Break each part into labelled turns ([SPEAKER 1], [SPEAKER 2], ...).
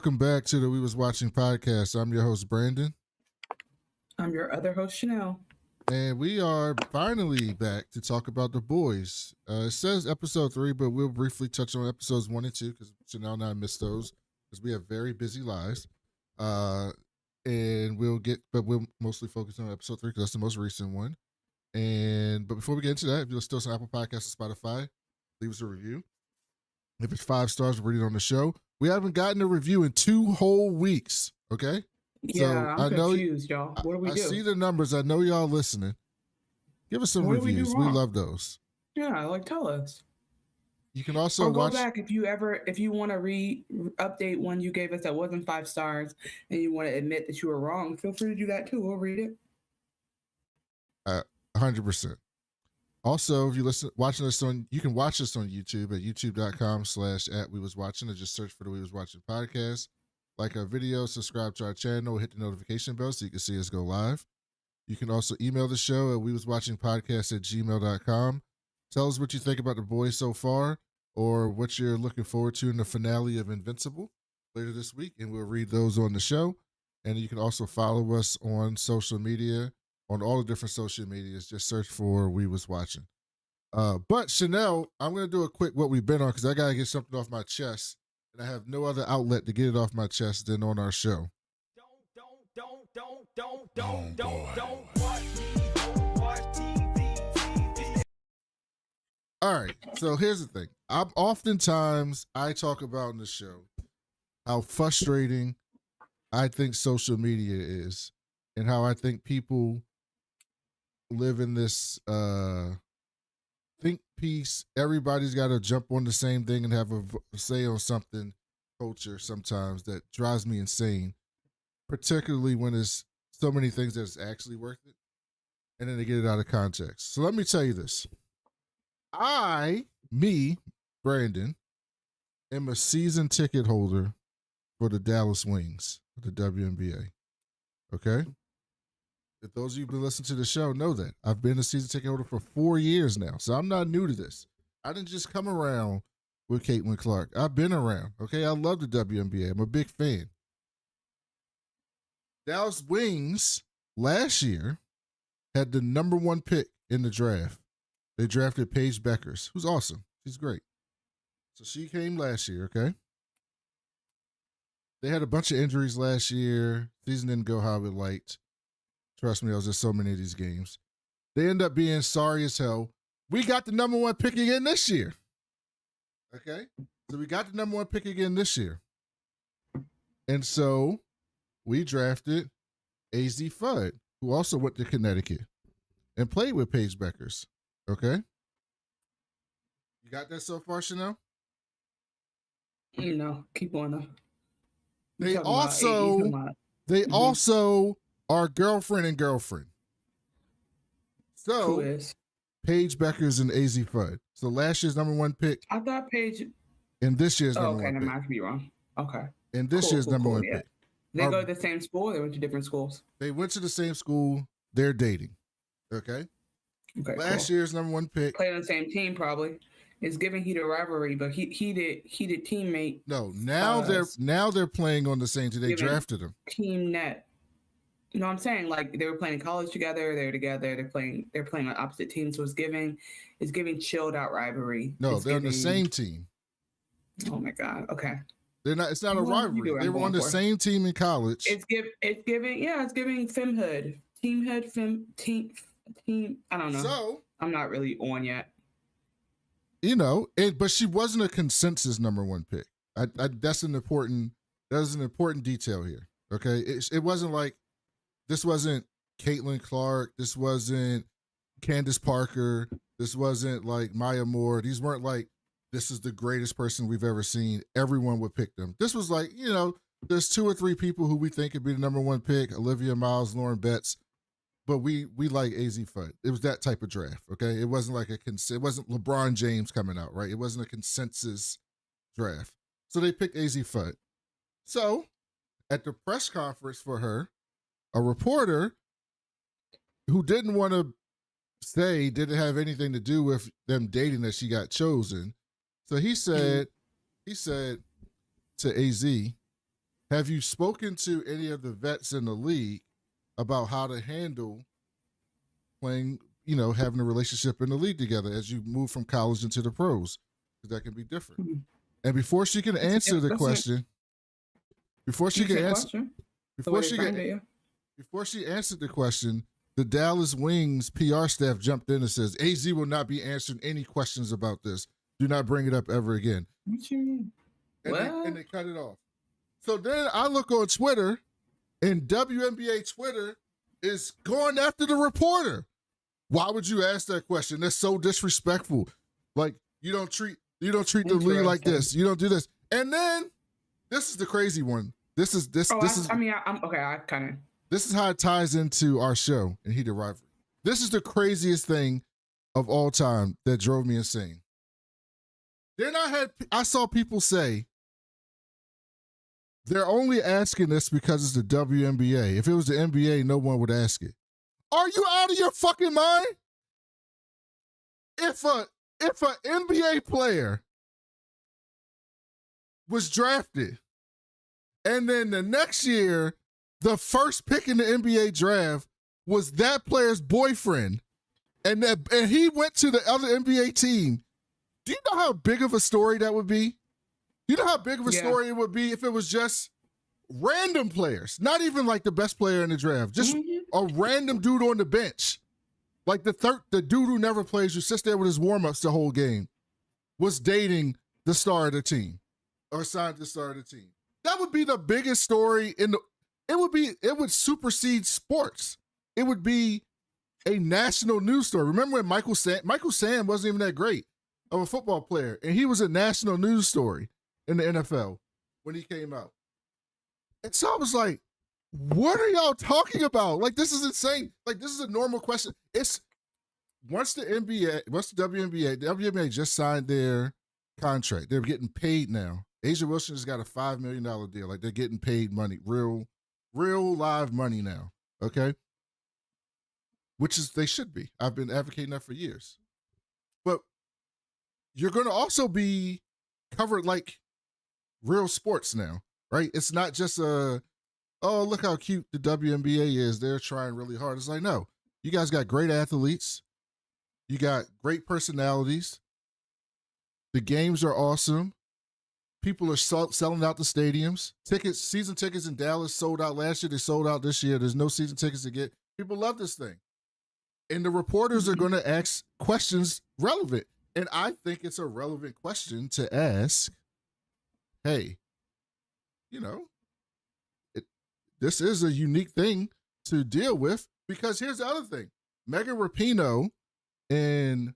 [SPEAKER 1] welcome back to the We Was Watching podcast. I'm your host, Brandon.
[SPEAKER 2] I'm your other host, Chanel.
[SPEAKER 1] And we are finally back to talk about The Boys. It says episode 3, but we'll briefly touch on episodes 1 and 2 because Chanel and I missed those because we have very busy lives. And we'll mostly focus on episode 3 because that's the most recent one. But before we get into that, if you're still on Apple Podcasts or Spotify, leave us a review. If it's 5 stars, we'll read it on the show. We haven't gotten a review in 2 whole weeks, okay?
[SPEAKER 2] Yeah, so I'm confused, y'all. What do we do?
[SPEAKER 1] I see the numbers. I know y'all listening. Give us some reviews. We love those.
[SPEAKER 2] Yeah, tell us.
[SPEAKER 1] You can also
[SPEAKER 2] go back if you want to update one you gave us that wasn't 5 stars and you want to admit that you were wrong. Feel free to do that too. We'll read
[SPEAKER 1] it. 100%. Also, if you watching us you can watch us on YouTube at youtube.com/@WeWasWatching or just search for the We Was Watching podcast. Like our video, subscribe to our channel, hit the notification bell so you can see us go live. You can also email the show at wewaswatchingpodcast@gmail.com. Tell us what you think about The Boys so far or what you're looking forward to in the finale of Invincible later this week, and we'll read those on the show. And you can also follow us on social media, on all the different social medias. Just search for We Was Watching. But Chanel, I'm going to do a quick what we've been on because I got to get something off my chest. And I have no other outlet to get it off my chest than on our show. Don't watch TV. All right, so here's the thing. Oftentimes I talk about in the show how frustrating I think social media is and how I think people live in this think piece. Everybody's got to jump on the same thing and have a say on something culture sometimes that drives me insane, particularly when there's so many things that it's actually worth it and then they get it out of context. So let me tell you this. Brandon, am a season ticket holder for the Dallas Wings, the WNBA. Okay? If those of you who've been listening to the show know that. I've been a season ticket holder for 4 years now, so I'm not new to this. I didn't just come around with Caitlin Clark. I've been around, okay? I love the WNBA. I'm a big fan. Dallas Wings last year had the number 1 pick in the draft. They drafted Paige Beckers, who's awesome. She's great. So she came last year, okay? They had a bunch of injuries last year. Season didn't go how we liked. Trust me, I was at so many of these games. They end up being sorry as hell. We got the number 1 pick again this year. Okay? So we got the number 1 pick again this year. And so we drafted AZ Fudd, who also went to Connecticut and played with Paige Beckers. Okay? You got that so far, Chanel?
[SPEAKER 2] No, keep on.
[SPEAKER 1] They also are girlfriend and girlfriend. So,
[SPEAKER 2] who is?
[SPEAKER 1] Paige Beckers and AZ Fudd. So last year's number 1 pick.
[SPEAKER 2] I thought Paige.
[SPEAKER 1] And this year's number 1
[SPEAKER 2] pick.
[SPEAKER 1] Okay,
[SPEAKER 2] I might be wrong. Okay.
[SPEAKER 1] And this year's number 1 pick.
[SPEAKER 2] They go to the same school or they went to different schools?
[SPEAKER 1] They went to the same school. They're dating. Okay? Last year's number 1 pick.
[SPEAKER 2] Played on the same team probably. It's giving heated rivalry, but he did teammate.
[SPEAKER 1] No, now they're playing on the same team. They drafted him.
[SPEAKER 2] Team net. You know what I'm saying? Like they were playing in college together. They're together. They're playing on opposite teams. So it's giving chilled out rivalry.
[SPEAKER 1] No, they're on the same team.
[SPEAKER 2] Oh my God. Okay.
[SPEAKER 1] They're not. It's not a rivalry. They were on the same team in college.
[SPEAKER 2] It's giving femhood, team. I don't know. So I'm not really on yet.
[SPEAKER 1] You know, but she wasn't a consensus number 1 pick. That's an important detail here. Okay, it wasn't like. This wasn't Caitlin Clark. This wasn't Candace Parker. This wasn't like Maya Moore. These weren't like, this is the greatest person we've ever seen. Everyone would pick them. This was like, there's 2 or 3 people who we think could be the number 1 pick, Olivia Miles, Lauren Betts, but we like AZ Fudd. It was that type of draft, okay? It wasn't like it wasn't LeBron James coming out, right? It wasn't a consensus draft. So they picked AZ Fudd. So at the press conference for her, a reporter who didn't want to say didn't have anything to do with them dating that she got chosen. So he said to AZ, Have you spoken to any of the vets in the league about how to handle playing, having a relationship in the league together as you move from college into the pros? Because that can be different.
[SPEAKER 2] Mm-hmm.
[SPEAKER 1] And before she can answer the question, before she answered the question, the Dallas Wings PR staff jumped in and says, AZ will not be answering any questions about this. Do not bring it up ever again.
[SPEAKER 2] What you mean?
[SPEAKER 1] And they cut it off. So then I look on Twitter, and WNBA Twitter is going after the reporter. Why would you ask that question? That's so disrespectful. Like, you don't treat the league like this. You don't do this. And then this is the crazy one. This is how it ties into our show and Heated Rivalry. This is the craziest thing of all time that drove me insane. Then I saw people say they're only asking this because it's the WNBA. If it was the NBA, no one would ask it. Are you out of your fucking mind? If an NBA player was drafted and then the next year the first pick in the NBA draft was that player's boyfriend and he went to the other NBA team, do you know how big of a story that would be? You know how big of a story it would be if it was just random players, not even like the best player in the draft, just a random dude on the bench, like the dude who never plays, who sits there with his warm-ups the whole game, was dating the star of the team or signed the star of the team. That would be the biggest story it would supersede sports. It would be a national news story. Remember when Michael Sam wasn't even that great of a football player, and he was a national news story in the NFL when he came out. And so I was like, what are y'all talking about? Like, this is insane. Like, this is a normal question. It's once the WNBA just signed their contract. They're getting paid now. Asia Wilson has got a $5 million deal. Like, they're getting paid money, real live money now. Okay. Which is, they should be. I've been advocating that for years. But you're going to also be covered like real sports now, right? It's not just oh, look how cute the WNBA is. They're trying really hard. It's like, no, you guys got great athletes. You got great personalities. The games are awesome. People are selling out the stadiums. Season tickets in Dallas sold out last year. They sold out this year. There's no season tickets to get. People love this thing. And the reporters are going to ask questions relevant. And I think it's a relevant question to ask, hey, this is a unique thing to deal with, because here's the other thing. Megan Rapinoe and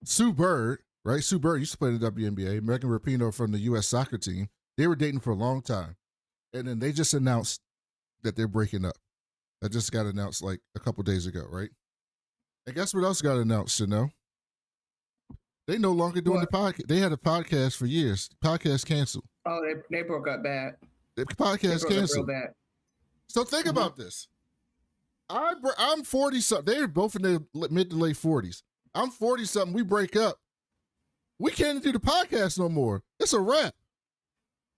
[SPEAKER 1] Sue Bird, right? Sue Bird used to play in the WNBA. Megan Rapinoe from the U.S. soccer team. They were dating for a long time. And then they just announced that they're breaking up. That just got announced like a couple days ago, right? And guess what else got announced, They no longer doing the podcast. They had a podcast for years. The podcast canceled.
[SPEAKER 2] Oh, they broke up bad.
[SPEAKER 1] The podcast canceled. Bad. So think about this. I'm 40-something. They're both in their mid to late 40s. I'm 40-something. We break up. We can't do the podcast no more. It's a wrap.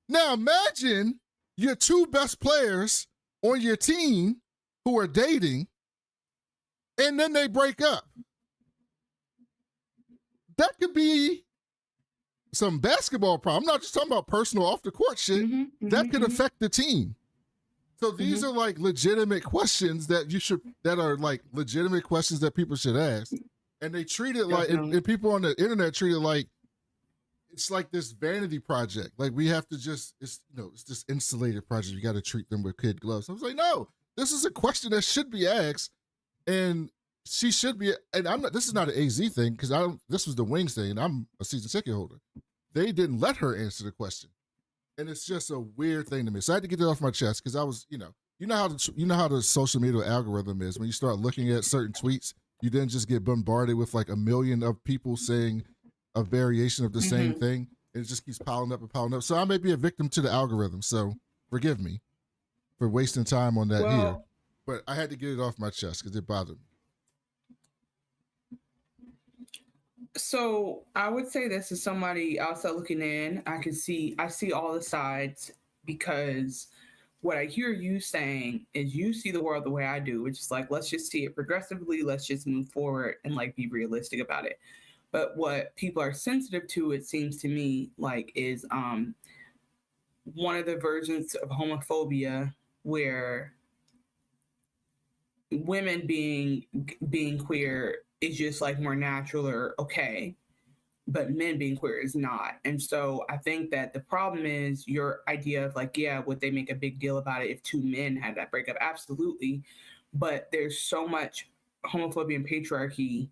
[SPEAKER 1] Now imagine your two best players on your team who are dating, and then they break up. That could be some basketball problem. I'm not just talking about personal off the court shit. That could affect the team. So these are like legitimate questions that are like legitimate questions that people should ask. And they treat it like, and people on the internet treat it like, it's like this vanity project. Like we have to it's this insulated project. You got to treat them with kid gloves. I was like, no, this is a question that should be asked. And she should be, and this is not an AZ thing, because this was the Wings thing, and I'm a season ticket holder. They didn't let her answer the question. And it's just a weird thing to me. So I had to get that off my chest, because I was, you know how the social media algorithm is. When you start looking at certain tweets, you then just get bombarded with like a million of people saying a variation of the same thing. And it just keeps piling up and piling up. So I may be a victim to the algorithm. So forgive me for wasting time on that here. But I had to get it off my chest because it bothered me.
[SPEAKER 2] So I would say this is somebody outside looking in. I see all the sides, because what I hear you saying is you see the world the way I do, which is like, let's just see it progressively, let's just move forward and like be realistic about it. But what people are sensitive to, it seems to me, like, is one of the versions of homophobia where women being queer is just like more natural or okay, but men being queer is not. And so I think that the problem is your idea of like, yeah, would they make a big deal about it if two men had that breakup? Absolutely. But there's so much homophobia and patriarchy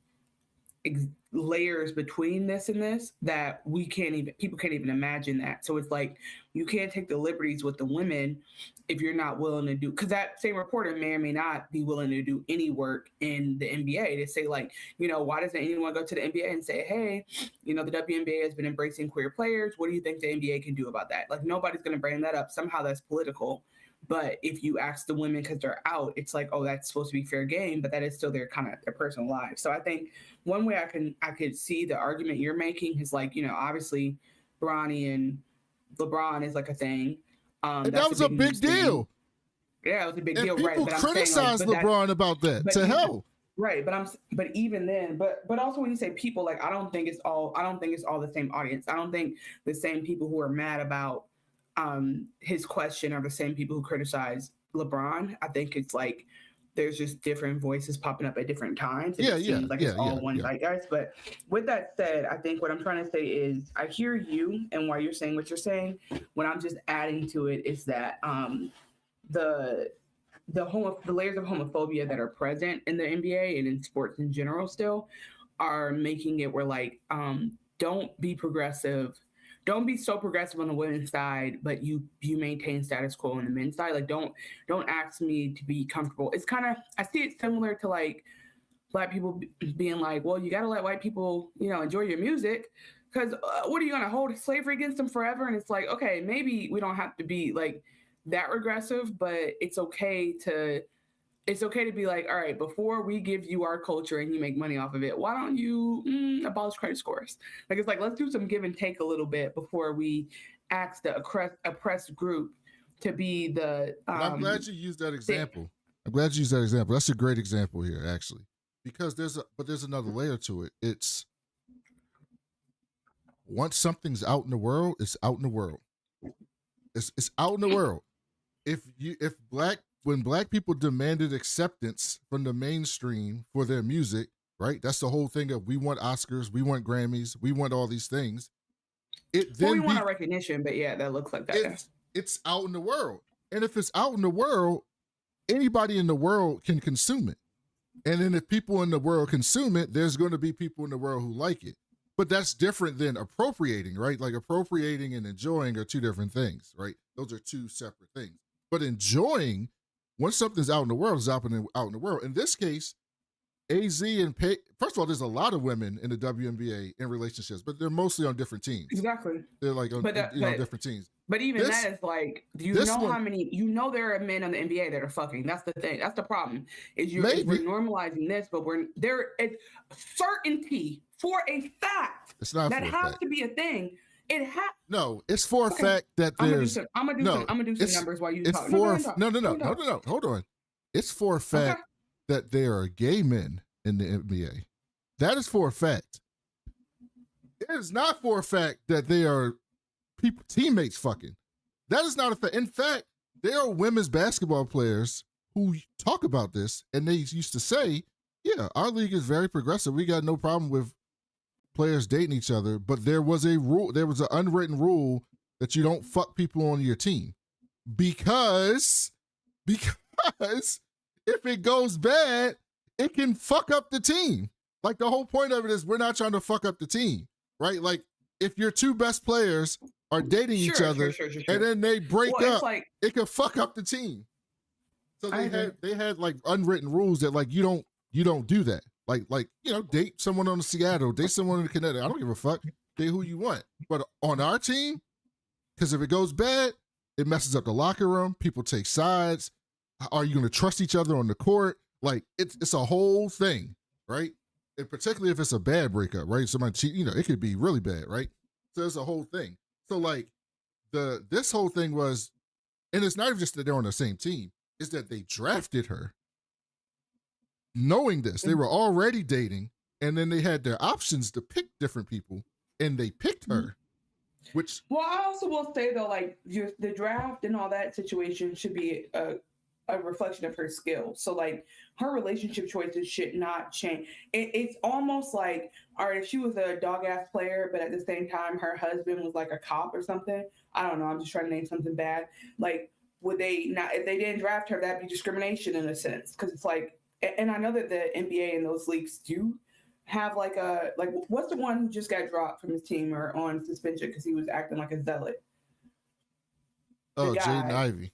[SPEAKER 2] layers between this and this that people can't even imagine that. So it's like you can't take the liberties with the women if you're not willing to do, because that same reporter may or may not be willing to do any work in the NBA to say like, why doesn't anyone go to the NBA and say, hey, the WNBA has been embracing queer players, what do you think the NBA can do about that? Like, nobody's going to bring that up. Somehow that's political. But if you ask the women because they're out, it's like, oh, that's supposed to be fair game, but that is still their kind of their personal lives. So I think one way I could see the argument you're making is like, obviously Bronny and LeBron is like a thing.
[SPEAKER 1] And that was a big deal.
[SPEAKER 2] Yeah, it was a big
[SPEAKER 1] and
[SPEAKER 2] deal,
[SPEAKER 1] people
[SPEAKER 2] right? But
[SPEAKER 1] criticize LeBron about that. To hell.
[SPEAKER 2] Right, but even then, but also when you say people, like I don't think it's all the same audience. I don't think the same people who are mad about his question are the same people who criticize LeBron. I think it's like there's just different voices popping up at different times. It seems like it's all one zeitgeist. But with that said, I think what I'm trying to say is I hear you and why you're saying what you're saying. What I'm just adding to it is that the layers of homophobia that are present in the NBA and in sports in general still are making it where like don't be progressive. Don't be so progressive on the women's side, but you maintain status quo on the men's side. Like, don't ask me to be comfortable. It's kind of, I see it similar to like Black people being like, well, you got to let white people, enjoy your music, because what are you going to hold slavery against them forever? And it's like, okay, maybe we don't have to be like that regressive, but it's okay to be like, all right, before we give you our culture and you make money off of it, why don't you abolish credit scores? Like, it's like, let's do some give and take a little bit before we ask the oppressed group to be the.
[SPEAKER 1] I'm glad you used that example. That's a great example here, actually, because there's another layer to it. It's once something's out in the world, it's out in the world. It's out in the world. When Black people demanded acceptance from the mainstream for their music, right? That's the whole thing of we want Oscars, we want Grammys, we want all these things.
[SPEAKER 2] We want a recognition, but yeah, that looks like that.
[SPEAKER 1] It's out in the world. And if it's out in the world, anybody in the world can consume it. And then if people in the world consume it, there's going to be people in the world who like it. But that's different than appropriating, right? Like appropriating and enjoying are two different things, right? Those are two separate things. But enjoying, once something's out in the world, is out in the world. In this case, AZ and first of all, there's a lot of women in the WNBA in relationships, but they're mostly on different teams.
[SPEAKER 2] Exactly.
[SPEAKER 1] They're like on different teams.
[SPEAKER 2] But even that is like, do you know how many? There are men on the NBA that are fucking. That's the thing. That's the problem. We're normalizing this, but it's certainty for a fact.
[SPEAKER 1] It's not
[SPEAKER 2] that has to be a thing.
[SPEAKER 1] No, it's for a fact that there's.
[SPEAKER 2] I'm gonna do some numbers while you talk.
[SPEAKER 1] No. Hold on. It's for a fact that there are gay men in the NBA. That is for a fact. It is not for a fact that they are teammates fucking. That is not a fact. In fact, there are women's basketball players who talk about this, and they used to say, "Yeah, our league is very progressive. We got no problem with players dating each other, but there was a rule, there was an unwritten rule that you don't fuck people on your team because if it goes bad, it can fuck up the team. Like the whole point of it is we're not trying to fuck up the team, right? Like if your two best players are dating each other and then they break up, it can fuck up the team. So they had like unwritten rules that like you don't do that. Like date someone on the Seattle, date someone in the Connecticut. I don't give a fuck. Date who you want. But on our team, because if it goes bad, it messes up the locker room. People take sides. Are you going to trust each other on the court? Like it's a whole thing, right? And particularly if it's a bad breakup, right? Somebody cheat, it could be really bad, right? So it's a whole thing. So like this whole thing was And it's not even just that they're on the same team, it's that they drafted her knowing this. They were already dating, and then they had their options to pick different people, and they picked her. Which,
[SPEAKER 2] well, I also will say though, like the draft and all that situation should be a reflection of her skills. So like her relationship choices should not change. It's almost like, all right, if she was a dog ass player, but at the same time her husband was like a cop or something. I don't know. I'm just trying to name something bad. Like, would they not, if they didn't draft her, that'd be discrimination in a sense. Because it's like, and I know that the NBA and those leagues do have like what's the one who just got dropped from his team or on suspension because he was acting like a zealot?
[SPEAKER 1] Oh, Jaden Ivey.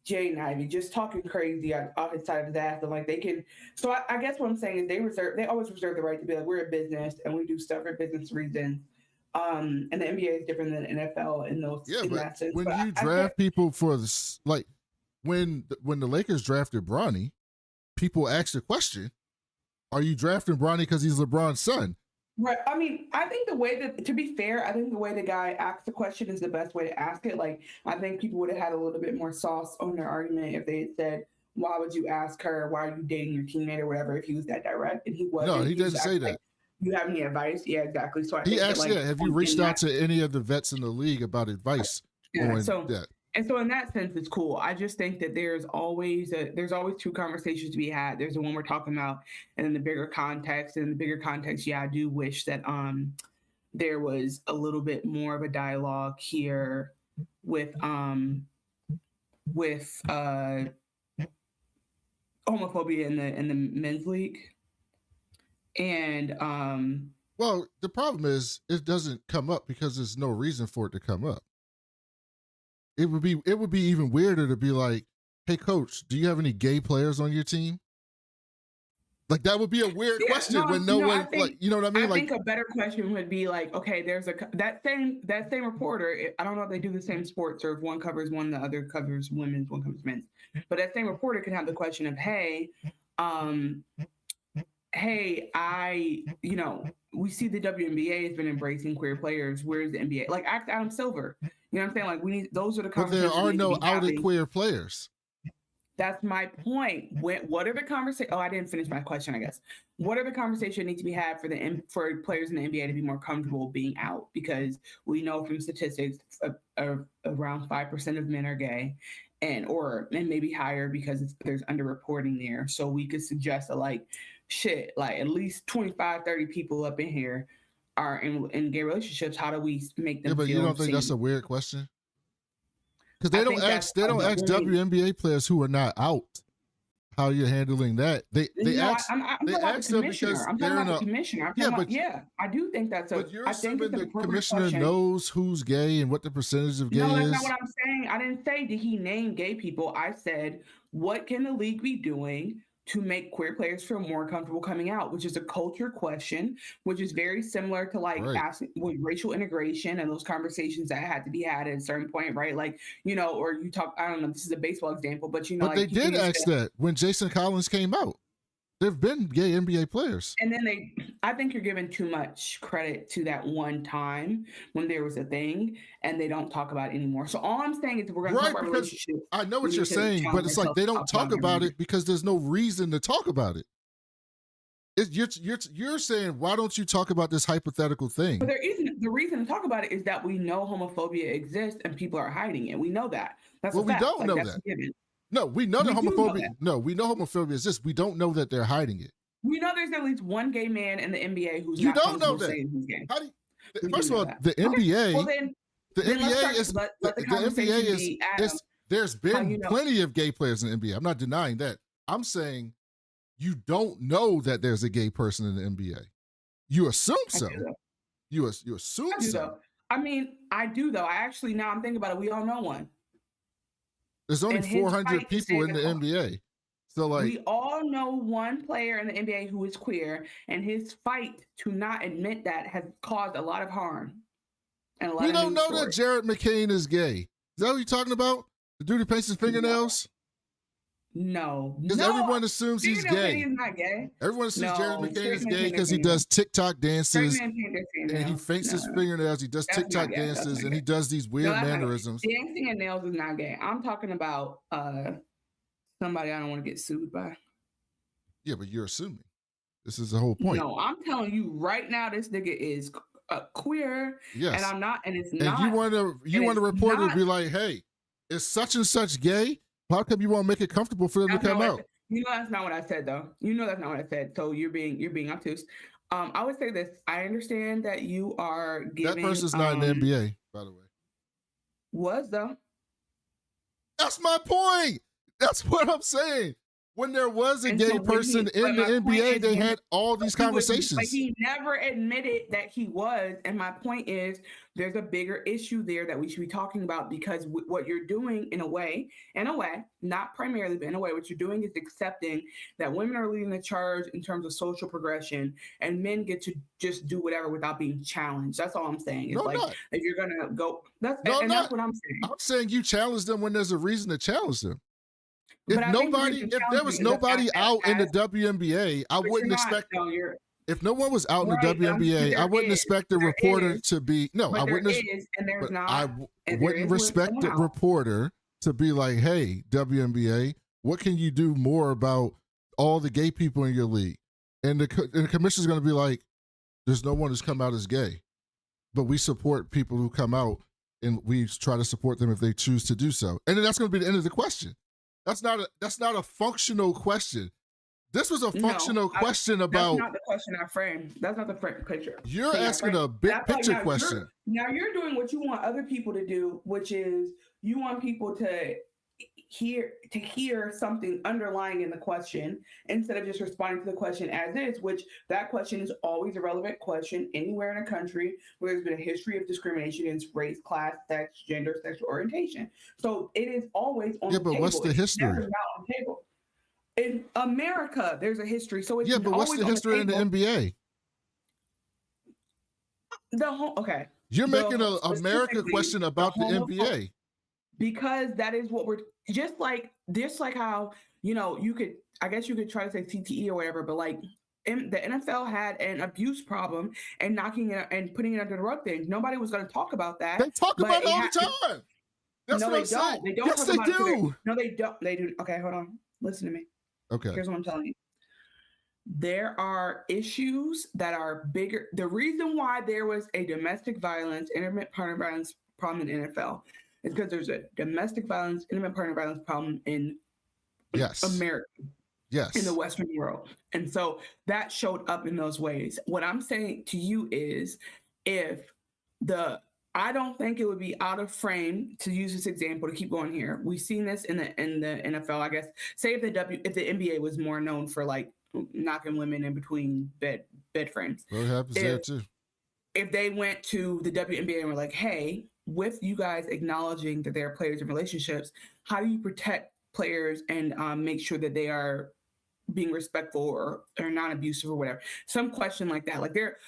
[SPEAKER 2] Jaden Ivey just talking crazy off his side of his ass, and like they can. So I guess what I'm saying is they always reserve the right to be like, we're a business and we do stuff for business reasons. And the NBA is different than the NFL in those.
[SPEAKER 1] Yeah,
[SPEAKER 2] in
[SPEAKER 1] but
[SPEAKER 2] that sense.
[SPEAKER 1] when
[SPEAKER 2] but
[SPEAKER 1] you draft people for this, like when the Lakers drafted Bronny, people asked the question, are you drafting Bronny because he's LeBron's son?
[SPEAKER 2] Right. I mean, I think the way that, to be fair, I think the way the guy asked the question is the best way to ask it. Like, I think people would have had a little bit more sauce on their argument if they had said, why would you ask her? Why are you dating your teammate or whatever? If he was that direct, and he wasn't.
[SPEAKER 1] No, he didn't say that.
[SPEAKER 2] Like, you have any advice? Yeah, exactly. So
[SPEAKER 1] he asked, have you reached out to any of the vets in the league about advice on that?
[SPEAKER 2] And so in that sense, it's cool. I just think that there's always two conversations to be had. There's the one we're talking about, and then the bigger context. And in the bigger context, yeah, I do wish that there was a little bit more of a dialogue here with homophobia in the men's league. And
[SPEAKER 1] well, the problem is it doesn't come up because there's no reason for it to come up. It would be even weirder to be like, hey coach, do you have any gay players on your team? Like that would be a weird question when no one think, like, you know what I mean?
[SPEAKER 2] I think a better question would be like, okay, there's that same reporter. I don't know if they do the same sports or if one covers one, the other covers women's, one covers men's. But that same reporter could have the question of, hey, we see the WNBA has been embracing queer players. Where's the NBA? Like, ask Adam Silver. You know what I'm saying? Like, we need, those are the conversations.
[SPEAKER 1] But there are no outed queer players.
[SPEAKER 2] That's my point. What are the conversations? Oh, I didn't finish my question, I guess. What are the conversations need to be had for players in the NBA to be more comfortable being out? Because we know from statistics, around 5% of men are gay, and maybe higher because there's underreporting there. So we could suggest that, like, shit, like at least 25, 30 people up in here are in gay relationships. How do we make them feel?
[SPEAKER 1] Yeah, but you don't think that's a weird question? Because they don't ask WNBA players who are not out how you're handling that. They ask them because they're in a
[SPEAKER 2] commissioner. I do think that's
[SPEAKER 1] but you're assuming the commissioner knows who's gay and what the percentage of gay is.
[SPEAKER 2] No, that's not what I'm saying. I didn't say did he name gay people. I said, what can the league be doing to make queer players feel more comfortable coming out, which is a culture question, which is very similar to asking with racial integration and those conversations that had to be had at a certain point, right? Like, or you talk, I don't know, this is a baseball example, but
[SPEAKER 1] But like, they did ask that when Jason Collins came out. There've been gay NBA players.
[SPEAKER 2] And then I think you're giving too much credit to that one time when there was a thing and they don't talk about it anymore. So all I'm saying is we're going to talk about relationships.
[SPEAKER 1] I know what you're saying, but it's like they don't talk about it because there's no reason to talk about it. You're saying, why don't you talk about this hypothetical thing?
[SPEAKER 2] But there isn't. The reason to talk about it is that we know homophobia exists and people are hiding it. We know that. That's
[SPEAKER 1] we don't know that. No, we know that homophobia. No, we know homophobia exists. We don't know that they're hiding it.
[SPEAKER 2] We know there's at least one gay man in the NBA who's
[SPEAKER 1] you don't know that. Who's gay. How do you, first of all, the NBA. Well, the NBA is the NBA is. There's been plenty of gay players in the NBA. I'm not denying that. I'm saying you don't know that there's a gay person in the NBA. You assume so. You assume so.
[SPEAKER 2] I mean, I do though. I actually, now I'm thinking about it. We all know one.
[SPEAKER 1] There's only 400 people in the NBA. So like
[SPEAKER 2] we all know one player in the NBA who is queer, and his fight to not admit that has caused a lot of harm. And a lot
[SPEAKER 1] we don't know that Jared McCain is gay. Is that what you're talking about? The dude who paints his fingernails?
[SPEAKER 2] No,
[SPEAKER 1] Because everyone assumes he's
[SPEAKER 2] Fingernail
[SPEAKER 1] gay.
[SPEAKER 2] painting is not gay.
[SPEAKER 1] Everyone assumes Jerry
[SPEAKER 2] No,
[SPEAKER 1] McCain is
[SPEAKER 2] straight men
[SPEAKER 1] gay
[SPEAKER 2] paint their
[SPEAKER 1] because he
[SPEAKER 2] fingernails.
[SPEAKER 1] does TikTok
[SPEAKER 2] Straight
[SPEAKER 1] dances
[SPEAKER 2] men paint their
[SPEAKER 1] and he
[SPEAKER 2] fingernails.
[SPEAKER 1] faints his
[SPEAKER 2] No,
[SPEAKER 1] fingernails. He does
[SPEAKER 2] that's not
[SPEAKER 1] TikTok
[SPEAKER 2] gay. That's
[SPEAKER 1] dances
[SPEAKER 2] not
[SPEAKER 1] and he
[SPEAKER 2] gay.
[SPEAKER 1] does these
[SPEAKER 2] No,
[SPEAKER 1] weird
[SPEAKER 2] that's not gay.
[SPEAKER 1] mannerisms.
[SPEAKER 2] Dancing and nails is not gay. I'm talking about somebody I don't want to get sued by.
[SPEAKER 1] Yeah, but you're assuming. This is the whole point.
[SPEAKER 2] No, I'm telling you right now, this nigga is queer,
[SPEAKER 1] Yes.
[SPEAKER 2] and I'm not, and it's
[SPEAKER 1] And
[SPEAKER 2] not.
[SPEAKER 1] you want a reporter to be like, hey, is such and such gay? How come you won't make it comfortable for them to come out?
[SPEAKER 2] You know that's not what I said, though. You know that's not what I said. So you're being obtuse. I would say this. I understand that you are giving.
[SPEAKER 1] That person's not in the NBA, by the way.
[SPEAKER 2] Was though.
[SPEAKER 1] That's my point. That's what I'm saying. When there was a gay person in the NBA, they had all these conversations.
[SPEAKER 2] But he never admitted that he was. And my point is, there's a bigger issue there that we should be talking about, because what you're doing in a way, not primarily, but in a way, what you're doing is accepting that women are leading the charge in terms of social progression and men get to just do whatever without being challenged. That's all I'm saying. It's if you're going to go, that's what I'm saying.
[SPEAKER 1] I'm saying you challenge them when there's a reason to challenge them. If there was nobody out in the WNBA, I wouldn't expect. If no one was out in the WNBA, I wouldn't expect the reporter to be. No, I wouldn't. I wouldn't respect the reporter to be like, "Hey, WNBA, what can you do more about all the gay people in your league?" And the commissioner's going to be like, "There's no one who's come out as gay, but we support people who come out, and we try to support them if they choose to do so." And then that's going to be the end of the question. That's not a functional question. This was a functional question about.
[SPEAKER 2] That's not the question I framed. That's not the picture.
[SPEAKER 1] You're asking a big picture question.
[SPEAKER 2] Now you're doing what you want other people to do, which is you want people to hear something underlying in the question instead of just responding to the question as is, which that question is always a relevant question anywhere in a country where there's been a history of discrimination against race, class, sex, gender, sexual orientation. So it is always on the table.
[SPEAKER 1] Yeah, but what's the history?
[SPEAKER 2] It's never not on the table. In America, there's a history. So it's
[SPEAKER 1] but what's the history in the NBA?
[SPEAKER 2] Okay.
[SPEAKER 1] You're making an America question about the NBA.
[SPEAKER 2] Because that is what we're just like how, I guess you could try to say CTE or whatever, but like the NFL had an abuse problem and knocking it and putting it under the rug thing. Nobody was going to talk about that.
[SPEAKER 1] They talk about it all the time. That's what I'm saying.
[SPEAKER 2] They don't.
[SPEAKER 1] Yes, they do.
[SPEAKER 2] No, they don't. They do. Okay, hold on. Listen to me.
[SPEAKER 1] Okay.
[SPEAKER 2] Here's what I'm telling you. There are issues that are bigger. The reason why there was a domestic violence, intimate partner violence problem in NFL is because there's a domestic violence, intimate partner violence problem in America.
[SPEAKER 1] Yes.
[SPEAKER 2] In the Western world. And so that showed up in those ways. What I'm saying to you is I don't think it would be out of frame to use this example to keep going here. We've seen this in the NFL, I guess. Say if the NBA was more known for like knocking women in between bed frames.
[SPEAKER 1] What happens there too?
[SPEAKER 2] If they went to the WNBA and were like, hey, with you guys acknowledging that they are players in relationships, how do you protect players and make sure that they are being respectful or non-abusive or whatever? Some question like that. Like there,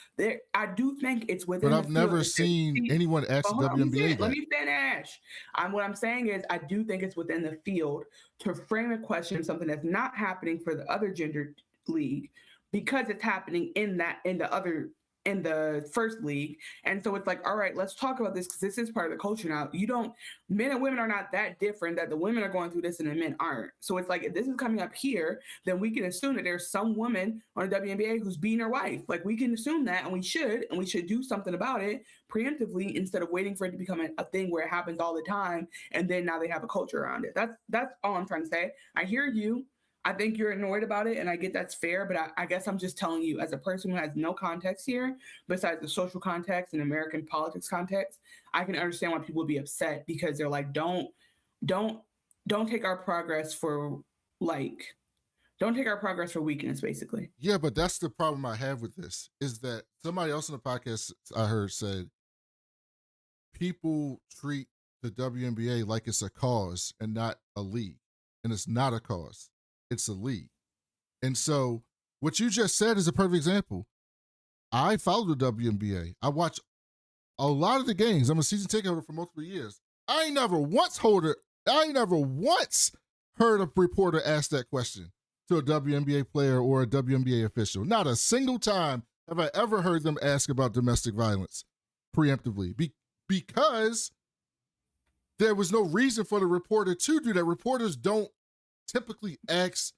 [SPEAKER 2] I do think it's within.
[SPEAKER 1] But I've never seen anyone ask the WNBA.
[SPEAKER 2] Let me finish. What I'm saying is, I do think it's within the field to frame a question, something that's not happening for the other gender league, because it's happening in the first league. And so it's like, all right, let's talk about this because this is part of the culture now. Men and women are not that different that the women are going through this and the men aren't. So it's like, if this is coming up here, then we can assume that there's some woman on the WNBA who's beating her wife. Like, we can assume that, and we should do something about it preemptively instead of waiting for it to become a thing where it happens all the time. And then now they have a culture around it. That's all I'm trying to say. I hear you. I think you're annoyed about it, and I get that's fair, but I guess I'm just telling you, as a person who has no context here, besides the social context and American politics context, I can understand why people would be upset, because they're like, don't take our progress for weakness, basically.
[SPEAKER 1] Yeah, but that's the problem I have with this, is that somebody else in the podcast I heard said, people treat the WNBA like it's a cause and not a league, and it's not a cause. It's a league. And so what you just said is a perfect example. I follow the WNBA. I watch a lot of the games. I'm a season ticket holder for multiple years. I ain't never once heard a reporter ask that question to a WNBA player or a WNBA official. Not a single time have I ever heard them ask about domestic violence preemptively because there was no reason for the reporter to do that. Reporters don't typically ask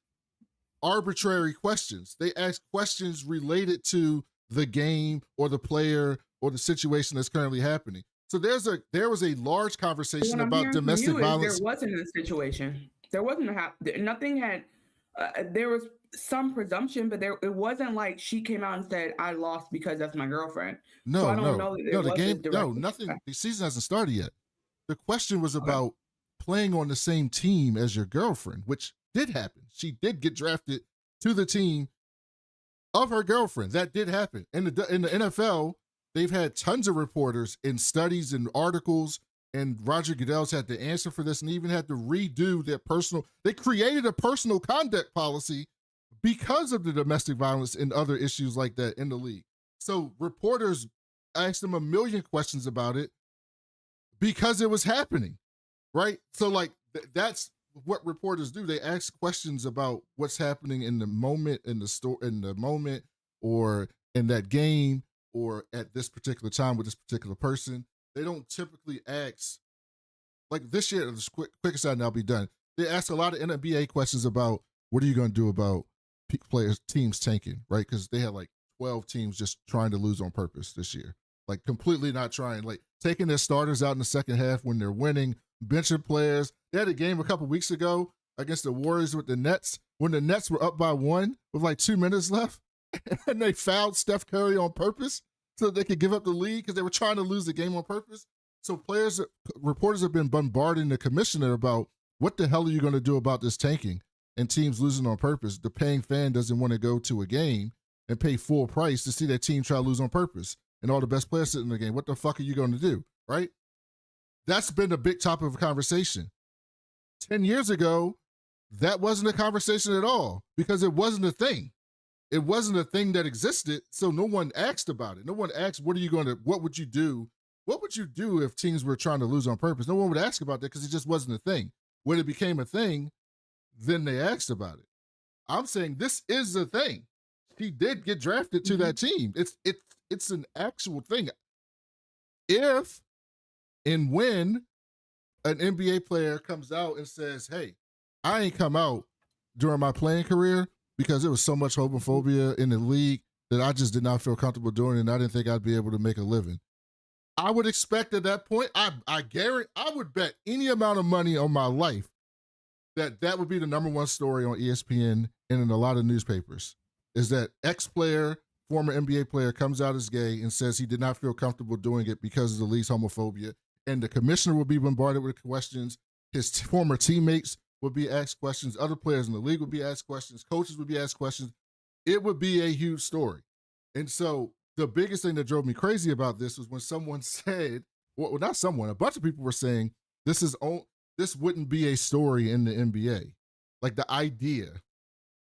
[SPEAKER 1] arbitrary questions. They ask questions related to the game or the player or the situation that's currently happening. So there was a large conversation about domestic violence.
[SPEAKER 2] There wasn't a situation. There wasn't nothing had. There was some presumption, but it wasn't like she came out and said, "I lost because that's my girlfriend."
[SPEAKER 1] No,
[SPEAKER 2] so I don't know that
[SPEAKER 1] the game, no, nothing. The season hasn't started yet. The question was about playing on the same team as your girlfriend, which did happen. She did get drafted to the team of her girlfriend. That did happen. In the NFL, they've had tons of reporters in studies and articles, and Roger Goodell's had to answer for this and even had to redo their they created a personal conduct policy because of the domestic violence and other issues like that in the league. So reporters asked them a million questions about it because it was happening, right? So like that's what reporters do. They ask questions about what's happening in the moment, in the moment, or in that game, or at this particular time with this particular person. They don't typically ask, like this year, this quick aside and I'll be done. They ask a lot of NBA questions about what are you going to do about teams tanking, right? Because they had like 12 teams just trying to lose on purpose this year. Like completely not trying, like taking their starters out in the second half when they're winning, benching players. They had a game a couple weeks ago against the Warriors with the Nets when the Nets were up by 1 with like 2 minutes left, and they fouled Steph Curry on purpose so that they could give up the lead because they were trying to lose the game on purpose. So reporters have been bombarding the commissioner about what the hell are you going to do about this tanking and teams losing on purpose. The paying fan doesn't want to go to a game and pay full price to see their team try to lose on purpose and all the best players sitting in the game. What the fuck are you going to do, right? That's been a big topic of conversation. 10 years ago, that wasn't a conversation at all because it wasn't a thing. It wasn't a thing that existed, so no one asked about it. No one asked, what would you do? What would you do if teams were trying to lose on purpose? No one would ask about that because it just wasn't a thing. When it became a thing, then they asked about it. I'm saying this is a thing. He did get drafted to that team. It's an actual thing. If and when an NBA player comes out and says, hey, I ain't come out during my playing career because there was so much homophobia in the league that I just did not feel comfortable doing and I didn't think I'd be able to make a living. I would expect at that point, I guarantee, I would bet any amount of money on my life that would be the number one story on ESPN and in a lot of newspapers, is that ex-player, former NBA player comes out as gay and says he did not feel comfortable doing it because of the league's homophobia. And the commissioner will be bombarded with questions. His former teammates would be asked questions. Other players in the league would be asked questions. Coaches would be asked questions. It would be a huge story. And so the biggest thing that drove me crazy about this was when someone said, well, not someone, a bunch of people were saying this wouldn't be a story in the NBA. Like the idea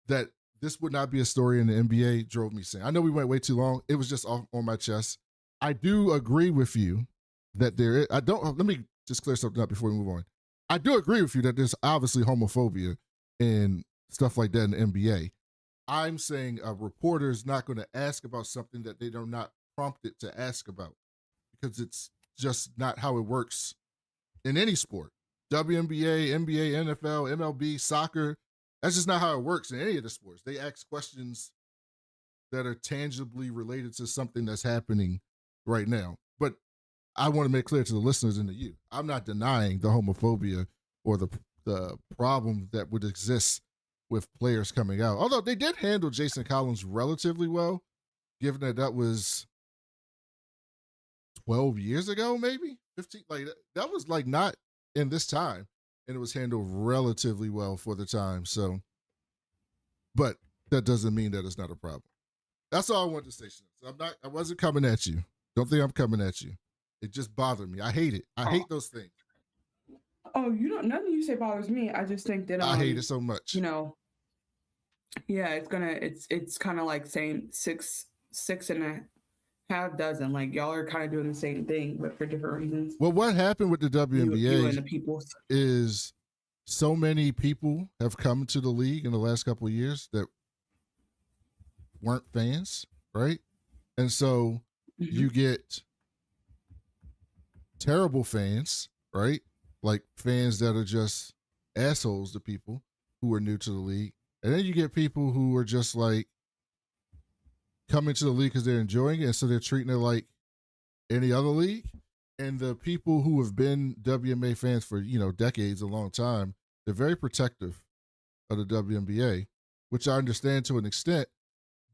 [SPEAKER 1] that this would not be a story in the NBA drove me insane. I know we went way too long. It was just off on my chest. I do agree with you that there is, let me just clear something up before we move on. I do agree with you that there's obviously homophobia and stuff like that in the NBA. I'm saying a reporter is not going to ask about something that they are not prompted to ask about because it's just not how it works in any sport. WNBA, NBA, NFL, MLB, soccer, that's just not how it works in any of the sports. They ask questions that are tangibly related to something that's happening right now. But I want to make clear to the listeners and to you, I'm not denying the homophobia or the problem that would exist with players coming out. Although they did handle Jason Collins relatively well, given that was 12 years ago, maybe 15. Like that was like not in this time, and it was handled relatively well for the time. So, but that doesn't mean that it's not a problem. That's all I wanted to say. So I wasn't coming at you. Don't think I'm coming at you. It just bothered me. I hate it. I hate those things.
[SPEAKER 2] Oh, nothing you say bothers me. I just think that
[SPEAKER 1] I hate it so much.
[SPEAKER 2] Yeah, it's kind of like saying six and a half dozen. Like y'all are kind of doing the same thing, but for different reasons.
[SPEAKER 1] Well, what happened with the WNBA
[SPEAKER 2] you and the people
[SPEAKER 1] is so many people have come to the league in the last couple of years that weren't fans, right? And so you get terrible fans, right? Like fans that are just assholes to people who are new to the league. And then you get people who are just like coming to the league because they're enjoying it. And so they're treating it like any other league. And the people who have been WNBA fans for, decades, a long time, they're very protective of the WNBA, which I understand to an extent,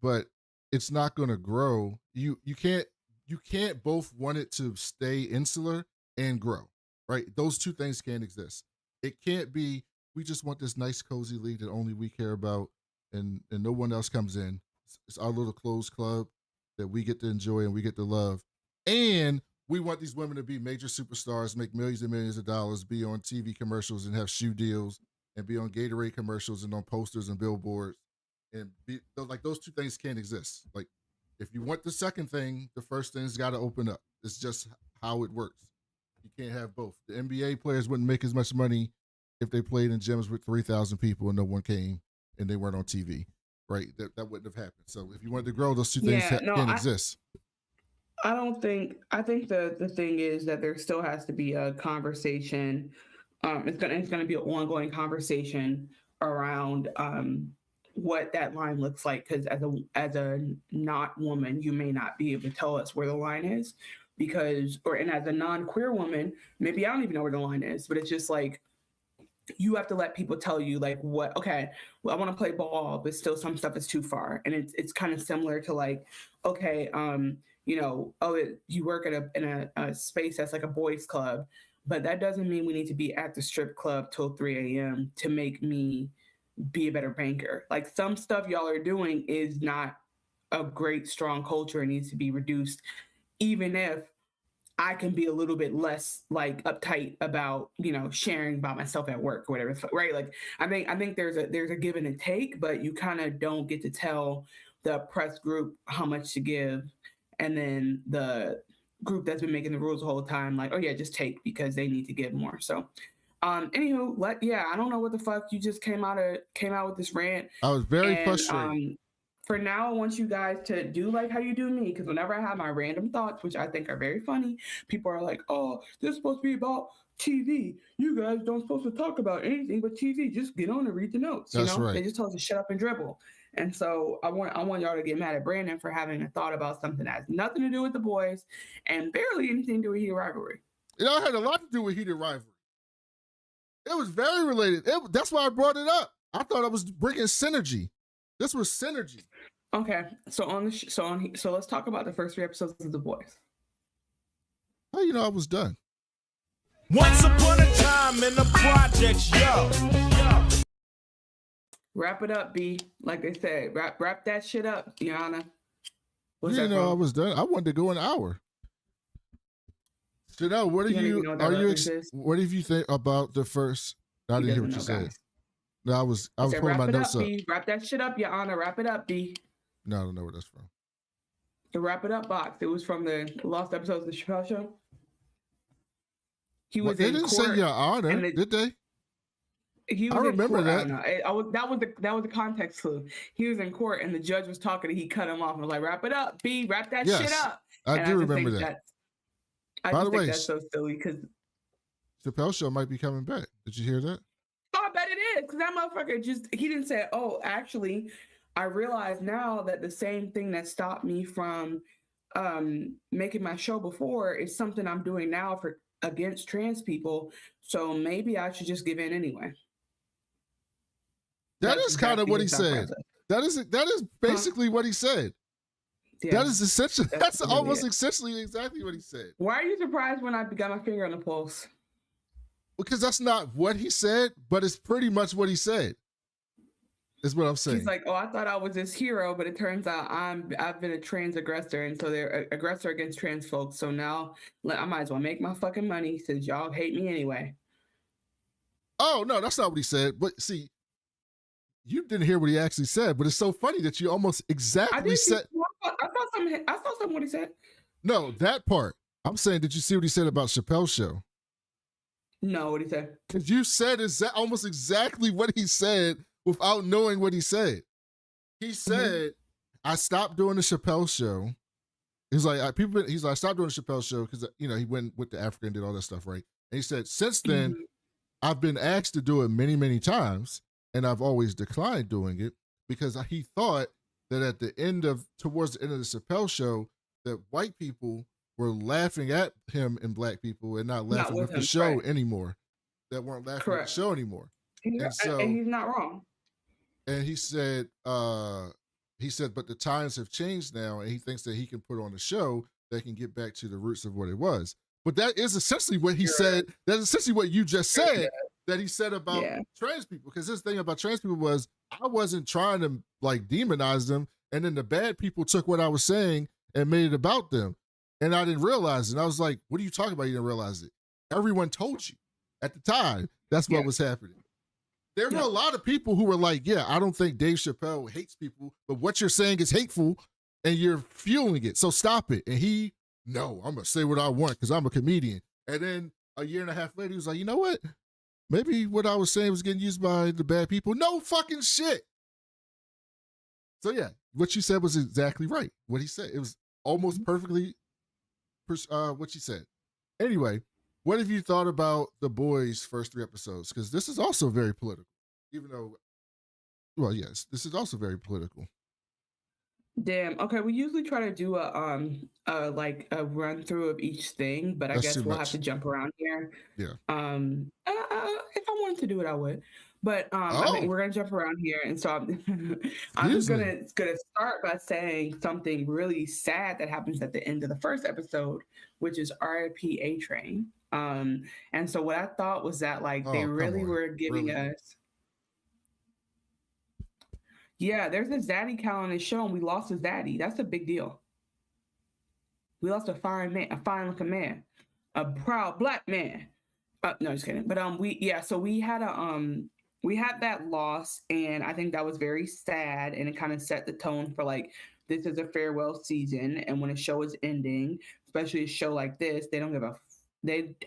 [SPEAKER 1] but it's not going to grow. You can't both want it to stay insular and grow, right? Those two things can't exist. It can't be, we just want this nice, cozy league that only we care about and no one else comes in. It's our little closed club that we get to enjoy and we get to love. And we want these women to be major superstars, make millions and millions of dollars, be on TV commercials and have shoe deals and be on Gatorade commercials and on posters and billboards. And those two things can't exist. Like, if you want the second thing, the first thing's got to open up. It's just how it works. You can't have both. The NBA players wouldn't make as much money if they played in gyms with 3,000 people and no one came and they weren't on TV, right? That wouldn't have happened. So if you wanted to grow, those two things can't exist.
[SPEAKER 2] I think the thing is that there still has to be a conversation. It's gonna be an ongoing conversation around what that line looks like, because as a not woman, you may not be able to tell us where the line is, and as a non-queer woman, maybe I don't even know where the line is, but it's just like, you have to let people tell you like, what, okay, well, I want to play ball, but still some stuff is too far. And it's kind of similar to like, okay, you work in a space that's like a boys club, but that doesn't mean we need to be at the strip club till 3 a.m. to make me be a better banker. Like, some stuff y'all are doing is not a great, strong culture and needs to be reduced, even if I can be a little bit less like uptight about, sharing about myself at work or whatever, right? Like, I think there's a give and a take, but you kind of don't get to tell the press group how much to give, and then the group that's been making the rules the whole time, like, oh yeah, just take, because they need to give more. So anywho, I don't know what the fuck you just came out with this rant.
[SPEAKER 1] I was very frustrated.
[SPEAKER 2] For now, I want you guys to do like how you do me, because whenever I have my random thoughts, which I think are very funny, people are like, oh, this is supposed to be about TV. You guys don't supposed to talk about anything but TV. Just get on and read the notes.
[SPEAKER 1] That's right.
[SPEAKER 2] They just tell us to shut up and dribble. And so I want y'all to get mad at Brandon for having a thought about something that has nothing to do with the boys and barely anything to do with heated rivalry.
[SPEAKER 1] It had a lot to do with heated rivalry. It was very related. That's why I brought it up. I thought I was bringing synergy. This was synergy.
[SPEAKER 2] Okay, so let's talk about the first 3 episodes of The Boys.
[SPEAKER 1] How you know I was done?
[SPEAKER 3] Once upon a time in the projects, yo.
[SPEAKER 2] Wrap it up, B. Like they said, wrap that shit up, Deanna.
[SPEAKER 1] You didn't know I was done. I wanted to go an hour. Chanel, what do what did you think about the first? I didn't hear what you said. No, I was pulling my notes up.
[SPEAKER 2] Wrap that shit up, Your Honor. Wrap it up, B.
[SPEAKER 1] No, I don't know where that's from.
[SPEAKER 2] The Wrap It Up box. It was from the lost episodes of the Chappelle Show. He was
[SPEAKER 1] they didn't say Your Honor, did they?
[SPEAKER 2] I
[SPEAKER 1] remember that.
[SPEAKER 2] That was the context clue. He was in court and the judge was talking and he cut him off and was like, "Wrap it up, B. Wrap that shit up."
[SPEAKER 1] I do remember that.
[SPEAKER 2] By the way, that's so silly because
[SPEAKER 1] Chappelle Show might be coming back. Did you hear that?
[SPEAKER 2] Oh, I bet it is, because that motherfucker he didn't say, "Oh, actually, I realize now that the same thing that stopped me from making my show before is something I'm doing now against trans people. So maybe I should just give in anyway."
[SPEAKER 1] That is kind of what he said. That is basically what he said. Yeah, that is essentially. That's almost essentially exactly what he said.
[SPEAKER 2] Why are you surprised when I got my finger on the pulse?
[SPEAKER 1] Because that's not what he said, but it's pretty much what he said. Is what I'm saying.
[SPEAKER 2] He's like, "Oh, I thought I was this hero, but it turns out I've been a trans aggressor, and so they're aggressor against trans folks. So now I might as well make my fucking money since y'all hate me anyway."
[SPEAKER 1] Oh no, that's not what he said. But see, you didn't hear what he actually said. But it's so funny that you almost exactly said.
[SPEAKER 2] I saw something what he said.
[SPEAKER 1] No, that part. I'm saying, did you see what he said about Chappelle's show?
[SPEAKER 2] No, what did he say?
[SPEAKER 1] Because you said almost exactly what he said without knowing what he said. He said, I stopped doing the Chappelle show. He's like, I stopped doing the Chappelle show because, he went to Africa and did all that stuff, right? And he said, since then, I've been asked to do it many, many times, and I've always declined doing it because he thought that towards the end of the Chappelle show, that white people were laughing at him and black people and not laughing with the show anymore. That weren't laughing at the show anymore.
[SPEAKER 2] And he's not wrong.
[SPEAKER 1] And he said, but the times have changed now, and he thinks that he can put on a show that can get back to the roots of what it was. But that is essentially what he said. That's essentially what you just said that he said about trans people. Because this thing about trans people was I wasn't trying to like demonize them, and then the bad people took what I was saying and made it about them. And I didn't realize it. And I was like, what are you talking about? You didn't realize it. Everyone told you at the time that's what was happening. There were a lot of people who were like, yeah, I don't think Dave Chappelle hates people, but what you're saying is hateful and you're fueling it. So stop it. And no, I'm going to say what I want because I'm a comedian. And then a year and a half later, he was like, you know what? Maybe what I was saying was getting used by the bad people. No fucking shit. So yeah, what you said was exactly right. What he said, it was almost perfectly what you said. Anyway, what have you thought about The Boys' first 3 episodes? Because this is also very political, even though, well, yes, this is also very political.
[SPEAKER 2] Damn. Okay, we usually try to do a run through of each thing, but I guess we'll have to jump around here.
[SPEAKER 1] Yeah.
[SPEAKER 2] If I wanted to do it, I would. But I think we're gonna jump around here, and so I'm just gonna start by saying something really sad that happens at the end of the first episode, which is R.I.P. A-Train. And so what I thought was that they really were giving us. Yeah, there's a zaddy count on this show, and we lost a zaddy. That's a big deal. We lost a fine man, a fine-looking man, a proud black man. No, just kidding. But so we had that loss, and I think that was very sad, and it kind of set the tone for this is a farewell season, and when a show is ending, especially a show like this, they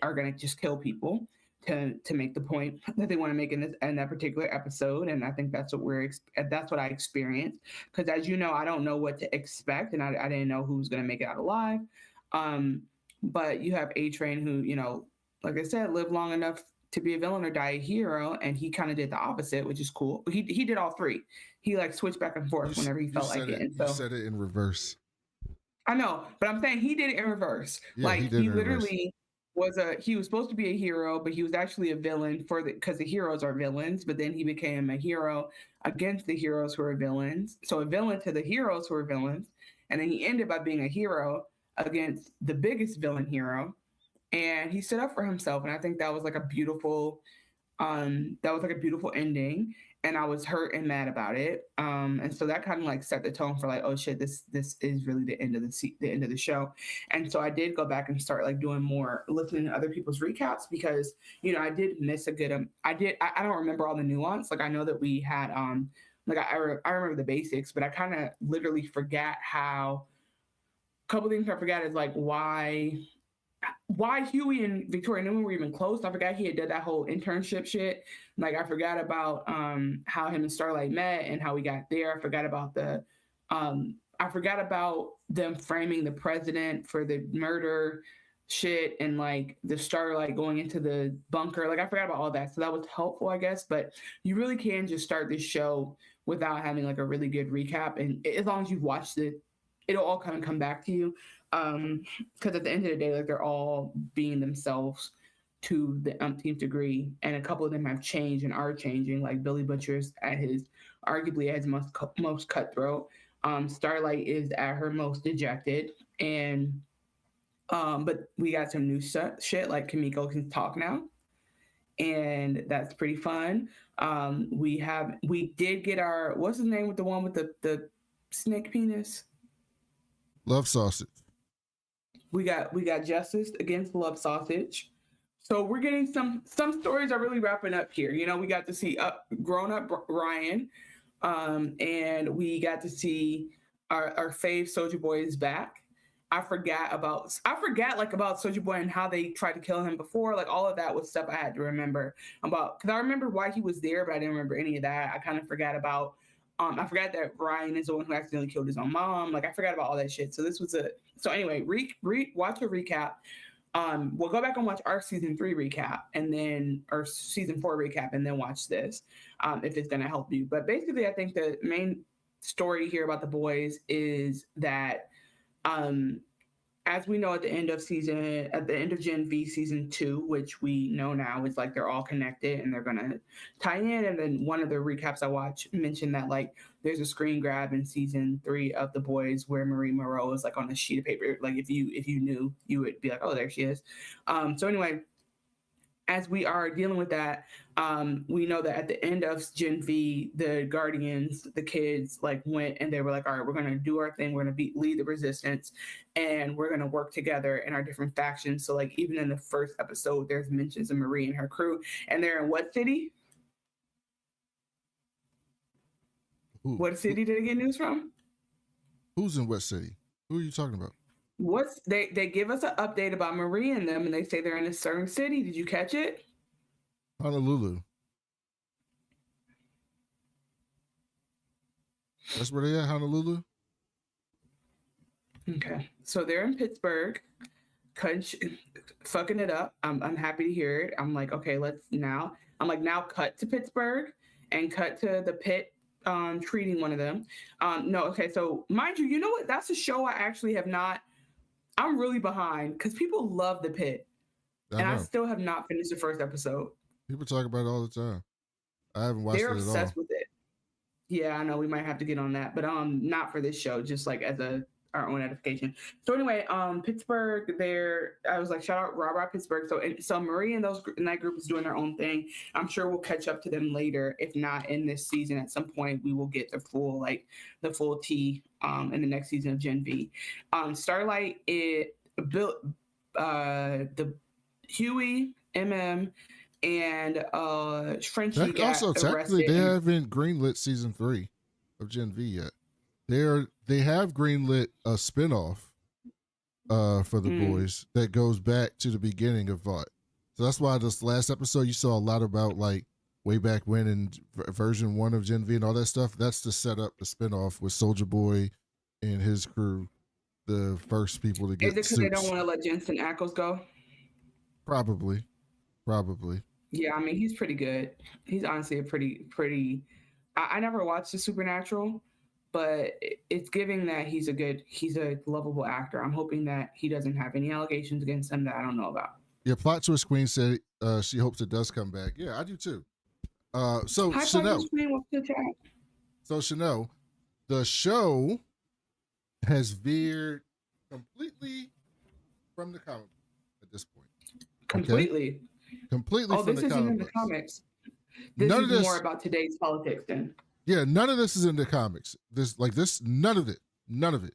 [SPEAKER 2] are gonna just kill people to make the point that they want to make in that particular episode. And I think that's what I experienced, because as you know, I don't know what to expect, and I didn't know who was going to make it out alive. But you have A-Train who, like I said, lived long enough to be a villain or die a hero, and he kind of did the opposite, which is cool. He did all 3. He switched back and forth whenever he felt like it. And so,
[SPEAKER 1] you said it in reverse.
[SPEAKER 2] I know, but I'm saying he did it in reverse.
[SPEAKER 1] Yeah, he
[SPEAKER 2] literally he was supposed to be a hero, but he was actually a villain because the heroes are villains, but then he became a hero against the heroes who are villains. So a villain to the heroes who are villains. And then he ended by being a hero against the biggest villain hero. And he stood up for himself. And I think that was a beautiful ending. And I was hurt and mad about it. And so that kind of set the tone for oh shit, this is really the end of the show. And so I did go back and start doing more listening to other people's recaps, because I did miss a good I don't remember all the nuance. I know that we had I remember the basics, but I kind of literally forgot how. A couple things I forgot is why Huey and Victoria Newman were even close. I forgot he had done that whole internship shit. I forgot about how him and Starlight met and how we got there. I forgot about them framing the president for the murder shit, and the Starlight going into the bunker. I forgot about all that. So that was helpful, I guess. But you really can just start this show without having a really good recap. And as long as you've watched it, it'll all kind of come back to you. Because at the end of the day, they're all being themselves to the umpteenth degree, and a couple of them have changed and are changing. Billy Butcher's arguably at his most cutthroat. Starlight is at her most dejected, and but we got some new shit like Kimiko can talk now, and that's pretty fun. We did get our, what's his name with the one with the snake penis?
[SPEAKER 1] Love Sausage.
[SPEAKER 2] We got justice against Love Sausage. So we're getting some stories are really wrapping up here. We got to see grown up Ryan, and we got to see our fave Soulja Boy is back, I forgot like about Soulja Boy and how they tried to kill him before. Like all of that was stuff I had to remember about, because I remember why he was there, but I didn't remember any of that. I kind of forgot about. I forgot that Ryan is the one who accidentally killed his own mom. Like I forgot about all that shit. So this was so anyway. Watch a recap. We'll go back and watch our season 3 recap and then our season 4 recap and then watch this if it's gonna help you. But basically, I think the main story here about the boys is that as we know at the end of Gen V season 2, which we know now is like they're all connected and they're gonna tie in. And then one of the recaps I watched mentioned that like there's a screen grab in season 3 of the boys where Marie Moreau is like on a sheet of paper. Like if you knew, you would be like, oh, there she is. So anyway, as we are dealing with that, we know that at the end of Gen V, the Guardians, the kids, like went and they were like, all right, we're going to do our thing. We're going to lead the resistance and we're going to work together in our different factions. So like even in the first episode, there's mentions of Marie and her crew. And they're in what city? What city did they get news from?
[SPEAKER 1] Who's in what city? Who are you talking about?
[SPEAKER 2] They give us an update about Marie and them, and they say they're in a certain city. Did you catch it?
[SPEAKER 1] Honolulu. That's where they at, Honolulu?
[SPEAKER 2] Okay. So they're in Pittsburgh, fucking it up. I'm happy to hear it. I'm like, okay, now cut to Pittsburgh and cut to the pit treating one of them. No, okay, so mind you know what? That's a show I actually have not. I'm really behind because people love the pit. I still have not finished the first episode.
[SPEAKER 1] People talk about it all the time. I haven't watched it at all. They're
[SPEAKER 2] obsessed with it. Yeah, I know we might have to get on that, but not for this show, just like as our own edification. So anyway, Pittsburgh, I was like, shout out Rob Pittsburgh. So Marie and that group is doing their own thing. I'm sure we'll catch up to them later. If not in this season, at some point we will get the full tea in the next season of Gen V. Starlight, it built the Huey, MM, and Frenchie got
[SPEAKER 1] also
[SPEAKER 2] arrested.
[SPEAKER 1] Technically they haven't greenlit season 3 of Gen V yet. They have greenlit a spinoff for the boys that goes back to the beginning of VOT. So that's why this last episode you saw a lot about like way back when in version 1 of Gen V and all that stuff. That's to set up the spinoff with Soulja Boy and his crew, the first people to get.
[SPEAKER 2] Is it because they don't want to let Jensen Ackles go?
[SPEAKER 1] Probably.
[SPEAKER 2] Yeah, I mean he's pretty good. He's honestly a pretty. I never watched The Supernatural, but it's giving that he's a lovable actor. I'm hoping that he doesn't have any allegations against him that I don't know about.
[SPEAKER 1] Yeah, Plot Twist Queen said she hopes it does come back. Yeah, I do too. So
[SPEAKER 2] Hi,
[SPEAKER 1] Chanel.
[SPEAKER 2] So
[SPEAKER 1] Chanel, the show has veered completely from the comic at this point.
[SPEAKER 2] Completely.
[SPEAKER 1] Okay? Completely from
[SPEAKER 2] this
[SPEAKER 1] the
[SPEAKER 2] isn't
[SPEAKER 1] comic
[SPEAKER 2] in the
[SPEAKER 1] books.
[SPEAKER 2] comics. This is more about today's politics then.
[SPEAKER 1] Yeah, none of this is in the comics. None of it.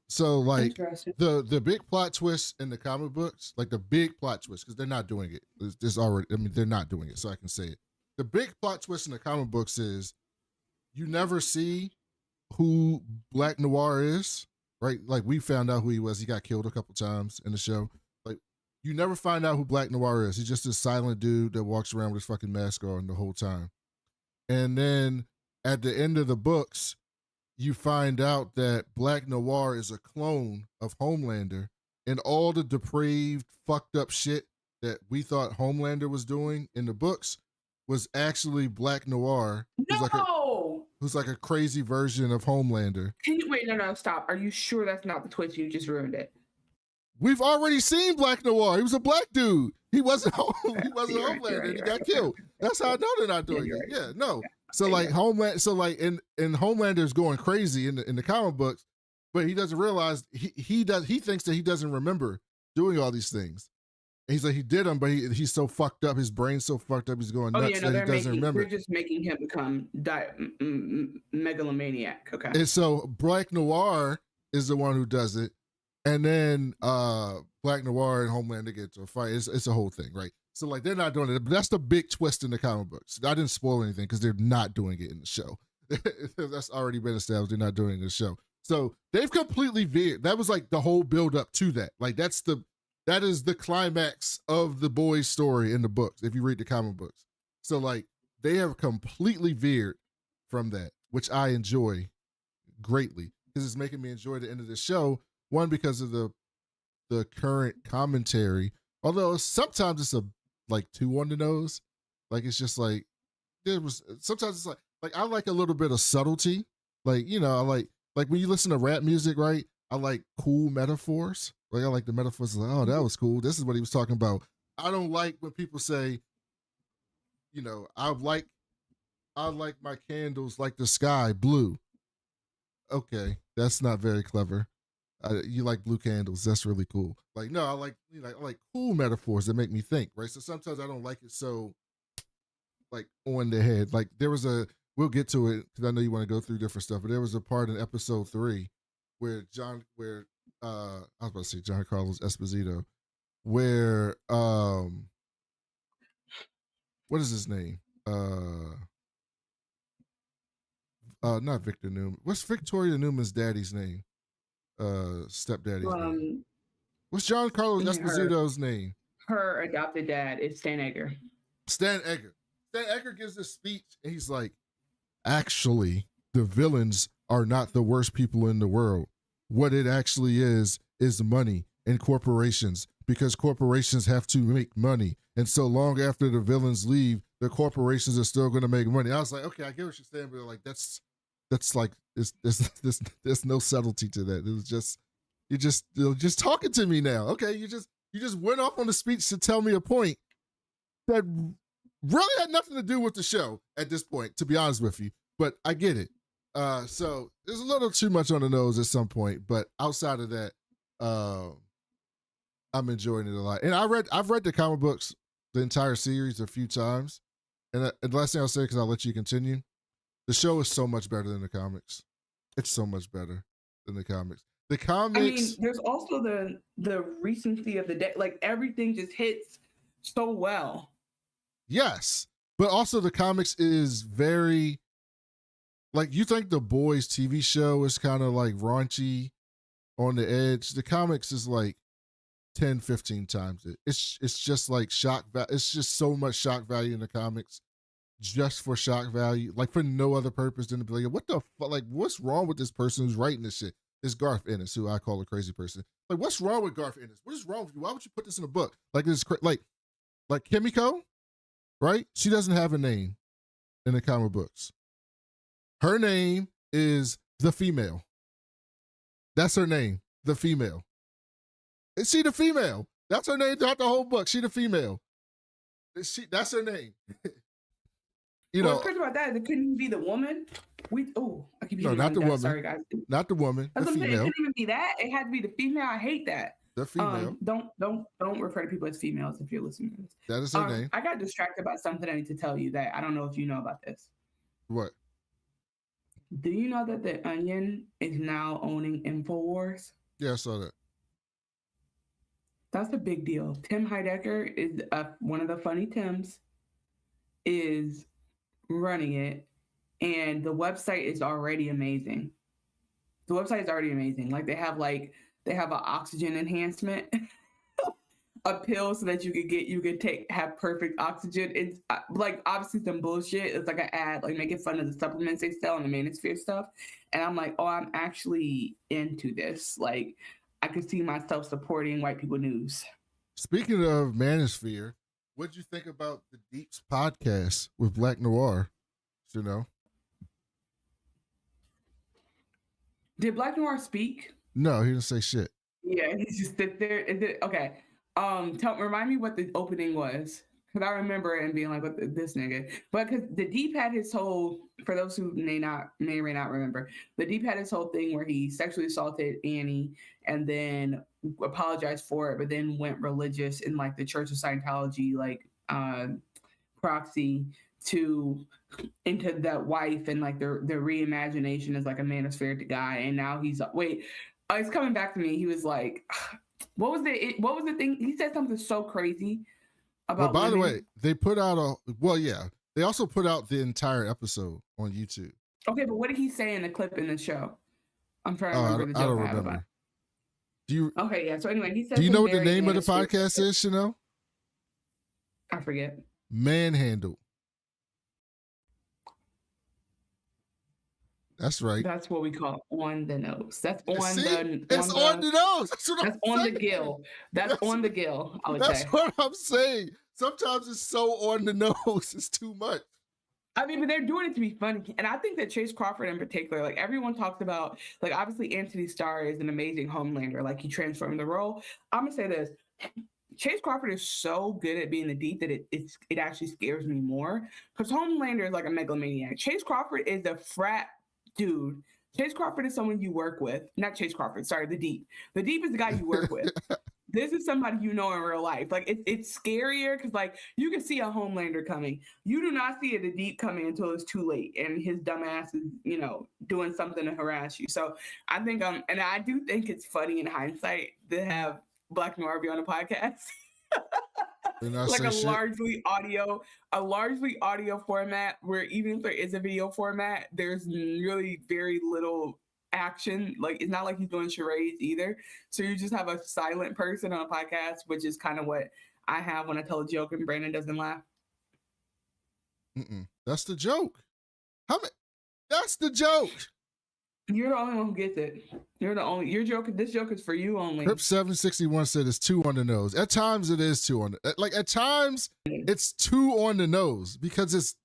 [SPEAKER 1] So like the big plot twists in the comic books, like the big plot twist, because they're not doing it. They're not doing it, so I can say it. The big plot twist in the comic books is you never see who Black Noir is, right? Like we found out who he was. He got killed a couple times in the show. Like you never find out who Black Noir is. He's just this silent dude that walks around with his fucking mask on the whole time. And then at the end of the books, you find out that Black Noir is a clone of Homelander, and all the depraved, fucked up shit that we thought Homelander was doing in the books was actually Black Noir. Who's like a crazy version of Homelander.
[SPEAKER 2] Can you wait? No, stop. Are you sure that's not the twist? You just ruined it.
[SPEAKER 1] We've already seen Black Noir. He was a black dude. He wasn't Homelander. He got killed. That's how I know they're not doing it. Yeah, no. So like in Homelander's going crazy in the comic books, but he doesn't realize he thinks that he doesn't remember doing all these things. And he's like he did them, but he's so fucked up, his brain's so fucked up, he's going nuts that he doesn't remember.
[SPEAKER 2] They're just making him become megalomaniac. Okay.
[SPEAKER 1] And so Black Noir is the one who does it, and then Black Noir and Homelander get to a fight. It's a whole thing, right? So like they're not doing it, but that's the big twist in the comic books. I didn't spoil anything because they're not doing it in the show. That's already been established. They're not doing it in the show. So they've completely veered. That was like the whole build up to that. Like that is the climax of the boys' story in the books, if you read the comic books. So like they have completely veered from that, which I enjoy greatly because it's making me enjoy the end of the show. One, because of the current commentary, although sometimes it's like too on the nose. Like it's just like sometimes it's like I like a little bit of subtlety. Like, you know, I like when you listen to rap music, right? I like cool metaphors. Like I like the metaphors like, oh, that was cool. This is what he was talking about. I don't like when people say, you know, I like my candles like the sky blue. Okay, that's not very clever. You like blue candles. That's really cool. Like, no, I like cool metaphors that make me think, right? So sometimes I don't like it so like on the head. Like we'll get to it because I know you want to go through different stuff, but there was a part in episode 3 where I was about to say John Carlos Esposito, where what is his name? Not Victor Newman. What's Victoria Newman's daddy's name? Stepdaddy's name. What's John Carlos Esposito's name?
[SPEAKER 2] Her adopted dad is Stan Edgar.
[SPEAKER 1] Stan Edgar gives this speech and he's like, actually, the villains are not the worst people in the world. What it actually is money and corporations, because corporations have to make money. And so long after the villains leave, the corporations are still going to make money. I was like, okay, I get what you're saying, but like that's like there's no subtlety to that. It was just you're just talking to me now. Okay, you just went off on the speech to tell me a point that really had nothing to do with the show at this point, to be honest with you. But I get it. So there's a little too much on the nose at some point, but outside of that, I'm enjoying it a lot. And I've read the comic books, the entire series, a few times. And the last thing I'll say, because I'll let you continue, the show is so much better than the comics. It's so much better than the comics. The comics.
[SPEAKER 2] I mean, there's also the recency of the day. Like everything just hits so well.
[SPEAKER 1] Yes, but also the comics is very, like, you think the Boys TV show is kind of like raunchy on the edge. The comics is like 10, 15 times it. It's just like shock value. It's just so much shock value in the comics, just for shock value, like for no other purpose than to be like, what the fuck? Like, what's wrong with this person who's writing this shit? It's Garth Ennis, who I call a crazy person. Like, what's wrong with Garth Ennis? What is wrong with you? Why would you put this in a book? Like, this, like Kimiko, right? She doesn't have a name in the comic books. Her name is the female. That's her name, the female. Is she the female? That's her name throughout the whole book. She the female. That's her name. You know,
[SPEAKER 2] what's crazy about that? It couldn't be the woman. I keep
[SPEAKER 1] no, not the woman.
[SPEAKER 2] Sorry, guys.
[SPEAKER 1] Not the woman.
[SPEAKER 2] That's
[SPEAKER 1] the female.
[SPEAKER 2] It couldn't even be that. It had to be the female. I hate that.
[SPEAKER 1] The female.
[SPEAKER 2] Don't refer to people as females if you're listening to this.
[SPEAKER 1] That is her name.
[SPEAKER 2] I got distracted about something I need to tell you that I don't know if you know about this.
[SPEAKER 1] What?
[SPEAKER 2] Do you know that The Onion is now owning InfoWars?
[SPEAKER 1] Yeah, I saw that.
[SPEAKER 2] That's a big deal. Tim Heidecker is one of the funny Tims, is running it, and the website is already amazing. The website is already amazing. Like they have an oxygen enhancement, a pill so that you could have perfect oxygen. It's like obviously some bullshit. It's like an ad, like making fun of the supplements they sell and the Manosphere stuff. And I'm like, oh, I'm actually into this. Like I could see myself supporting white people news.
[SPEAKER 1] Speaking of Manosphere, what'd you think about the Deeps podcast with Black Noir? You know,
[SPEAKER 2] did Black Noir speak?
[SPEAKER 1] No, he didn't say shit.
[SPEAKER 2] Yeah, he just sit there. Okay. Remind me what the opening was, because I remember it and being like, "What this nigga?" But because the Deep had his whole, for those who may or may not remember, the Deep had his whole thing where he sexually assaulted Annie and then apologized for it, but then went religious in like the Church of Scientology, like proxy into that wife, and like the reimagination as like a manosphere guy. And now he's it's coming back to me. He was like, what was the thing? He said something so crazy about.
[SPEAKER 1] Well, by the way, they put out they also put out the entire episode on YouTube.
[SPEAKER 2] Okay, but what did he say in the clip in the show? I'm trying to remember the joke
[SPEAKER 1] I don't
[SPEAKER 2] have about
[SPEAKER 1] remember. Do you?
[SPEAKER 2] Okay, yeah. So anyway, he says.
[SPEAKER 1] Do you know what the name of the podcast is, Chanel?
[SPEAKER 2] I forget.
[SPEAKER 1] Manhandle. That's right.
[SPEAKER 2] That's what we call on the nose. That's on
[SPEAKER 1] See?
[SPEAKER 2] the.
[SPEAKER 1] It's on the nose. That's
[SPEAKER 2] on the gill. That's on the gill. I would say.
[SPEAKER 1] That's what I'm saying. Sometimes it's so on the nose. It's too much.
[SPEAKER 2] I mean, but they're doing it to be funny. And I think that Chase Crawford in particular, like everyone talks about, like obviously Anthony Starr is an amazing Homelander. Like he transformed the role. I'm gonna say this. Chase Crawford is so good at being the deep that it actually scares me more. Because Homelander is like a megalomaniac. Chase Crawford is a frat dude. Chase Crawford is someone you work with. Not Chase Crawford, sorry, the deep. The deep is the guy you work with. This is somebody you know in real life. Like it's scarier because like you can see a Homelander coming. You do not see the deep coming until it's too late, and his dumb ass is doing something to harass you. So I think and I do think it's funny in hindsight to have Black Noir be on a podcast. Like a largely audio format where even if there is a video format, there's really very little action. Like it's not like he's doing charades either. So you just have a silent person on a podcast, which is kind of what I have when I tell a joke and Brandon doesn't laugh.
[SPEAKER 1] That's the joke. That's the joke.
[SPEAKER 2] You're the only one who gets it. This joke is for you only.
[SPEAKER 1] Crip 761 said it's 2 on the nose. At times it is 2 on the, like at times it's 2 on the nose because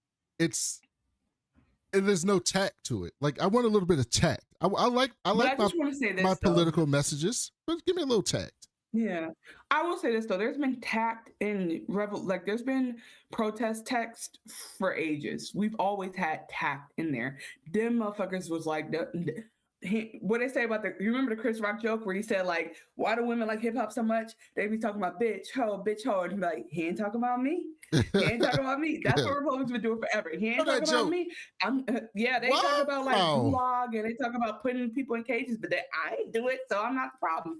[SPEAKER 1] there's no tact to it. Like I want a little bit of tact. I like my political messages, but give me a little tact.
[SPEAKER 2] Yeah, I will say this though. There's been tact in there's been protest text for ages. We've always had tact in there. Them motherfuckers was like what they say about you remember the Chris Rock joke where he said like, why do women like hip hop so much? They be talking about bitch ho, and he be like, he ain't talking about me. He ain't talking about me. That's what Republicans been doing forever. He ain't talking about me. They talk about like gulag and they talk about putting people in cages, but I do it, so I'm not the problem.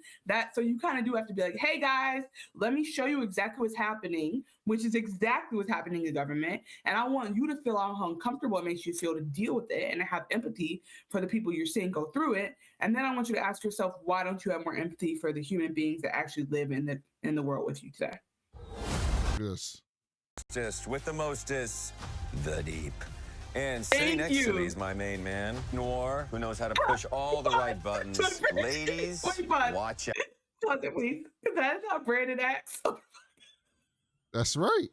[SPEAKER 2] So you kind of do have to be like, hey guys, let me show you exactly what's happening, which is exactly what's happening in the government. And I want you to feel how uncomfortable it makes you feel to deal with it and have empathy for the people you're seeing go through it. And then I want you to ask yourself, why don't you have more empathy for the human beings that actually live in the world with you today?
[SPEAKER 1] Yes.
[SPEAKER 4] Just with the mostest, the deep. And sitting next to me is my main man, Noir, who knows how to push all the right buttons. Ladies, watch out.
[SPEAKER 2] Pause it, please. That's how Brandon acts.
[SPEAKER 1] That's right.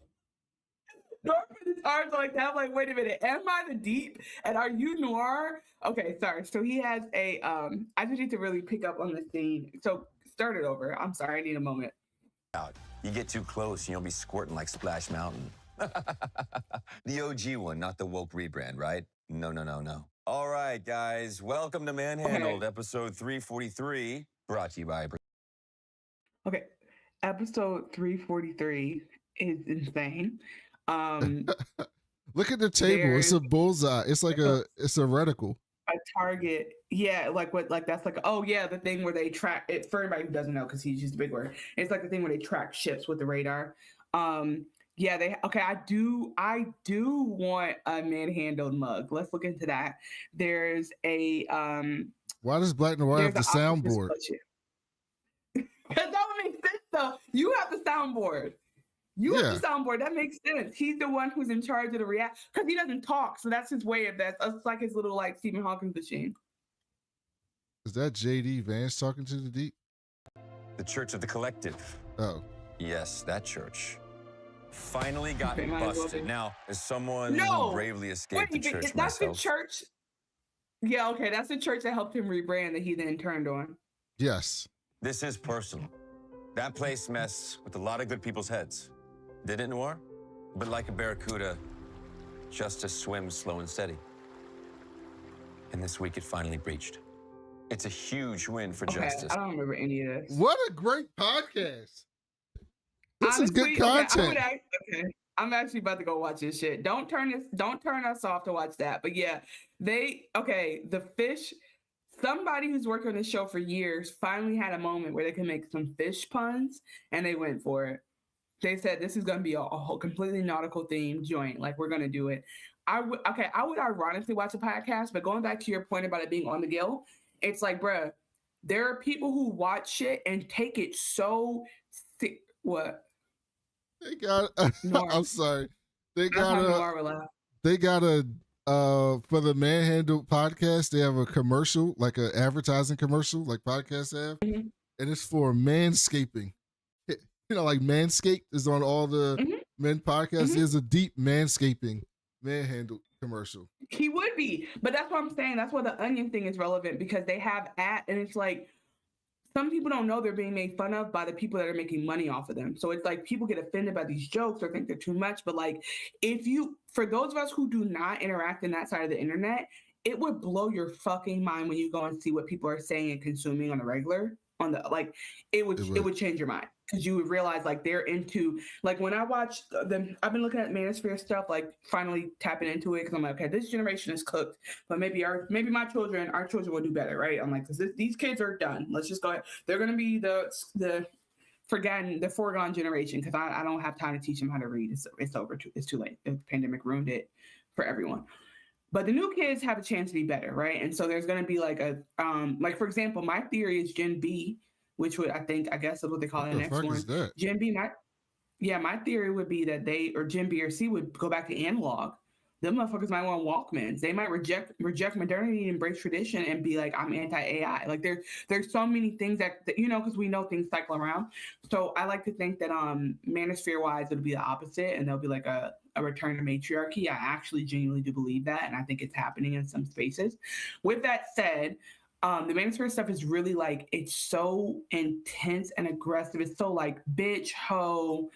[SPEAKER 2] Noir put his arms like that. I'm like, wait a minute. Am I the deep? And are you Noir? Okay, sorry. So he has a, I just need to really pick up on the scene. So start it over. I'm sorry. I need a moment.
[SPEAKER 4] You get too close and you'll be squirting like Splash Mountain. The OG one, not the woke rebrand, right? No. All right, guys. Welcome to Manhandled, episode 343, brought to you by...
[SPEAKER 2] Okay, episode 343 is insane.
[SPEAKER 1] Look at the table. It's a bullseye. It's like it's a reticle.
[SPEAKER 2] A target. Yeah, that's like, oh yeah, the thing where they track it, for everybody who doesn't know, because he's just a big word. It's like the thing where they track ships with the radar. I do want a manhandled mug. Let's look into that. There's a
[SPEAKER 1] why does Black Noir have the soundboard?
[SPEAKER 2] Because that would make sense though. You have the soundboard. You have the soundboard. That makes sense. He's the one who's in charge of the react, because he doesn't talk. So that's his way of that. It's like his little like Stephen Hawking machine.
[SPEAKER 1] Is that JD Vance talking to the deep?
[SPEAKER 4] The Church of the Collective.
[SPEAKER 1] Oh.
[SPEAKER 4] Yes, that church. Finally got busted. Now, as someone who bravely escaped the church myself.
[SPEAKER 2] That's the church. Yeah, okay. That's the church that helped him rebrand that he then turned on.
[SPEAKER 1] Yes.
[SPEAKER 4] This is personal. That place messed with a lot of good people's heads. Did it, Noir? But like a barracuda, justice swims slow and steady. And this week it finally breached. It's a huge win for justice.
[SPEAKER 2] I don't remember any of this.
[SPEAKER 1] What a great podcast. This is good content.
[SPEAKER 2] I'm actually about to go watch this shit. Don't turn us off to watch that. But yeah, the fish, somebody who's worked on this show for years finally had a moment where they could make some fish puns, and they went for it. They said, this is going to be a whole completely nautical themed joint. Like, we're going to do it. I would ironically watch a podcast, but going back to your point about it being on the gill, it's like, bruh, there are people who watch shit and take it so what?
[SPEAKER 1] They got
[SPEAKER 2] Nora.
[SPEAKER 1] I'm sorry. They
[SPEAKER 2] That's how
[SPEAKER 1] got
[SPEAKER 2] Nora laugh.
[SPEAKER 1] for the Manhandle podcast, they have a commercial, like an advertising commercial, like podcasts have,
[SPEAKER 2] Mm-hmm.
[SPEAKER 1] and it's for manscaping. You know, like Manscaped is on all the men podcasts.
[SPEAKER 2] Mm-hmm.
[SPEAKER 1] There's a deep manscaping Manhandle commercial.
[SPEAKER 2] He would be, but that's what I'm saying. That's why the Onion thing is relevant, because they have and it's like some people don't know they're being made fun of by the people that are making money off of them. So it's like people get offended by these jokes or think they're too much. But like, for those of us who do not interact in that side of the internet, it would blow your fucking mind when you go and see what people are saying and consuming on the regular. It would change your mind, because you would realize like they're into, like when I watch them, I've been looking at Manosphere stuff, like finally tapping into it, because I'm like, okay, this generation is cooked, but maybe our children will do better, right? I'm like, because these kids are done. Let's just go ahead. They're gonna be the foregone generation, because I don't have time to teach them how to read. It's over. It's too late. The pandemic ruined it for everyone. But the new kids have a chance to be better, right? And so there's going to be like like for example, my theory is Gen B, which I guess is what they call it next one. Gen B, my theory would be that Gen B or C would go back to analog. Them motherfuckers might want Walkmans. They might reject modernity and embrace tradition and be like, I'm anti-AI. Like there's so many things that because we know things cycle around. So I like to think that manosphere wise it'll be the opposite, and there'll be like a return to matriarchy. I actually genuinely do believe that, and I think it's happening in some spaces. With that said, the manosphere stuff is really like, it's so intense and aggressive. It's so like bitch, hoe,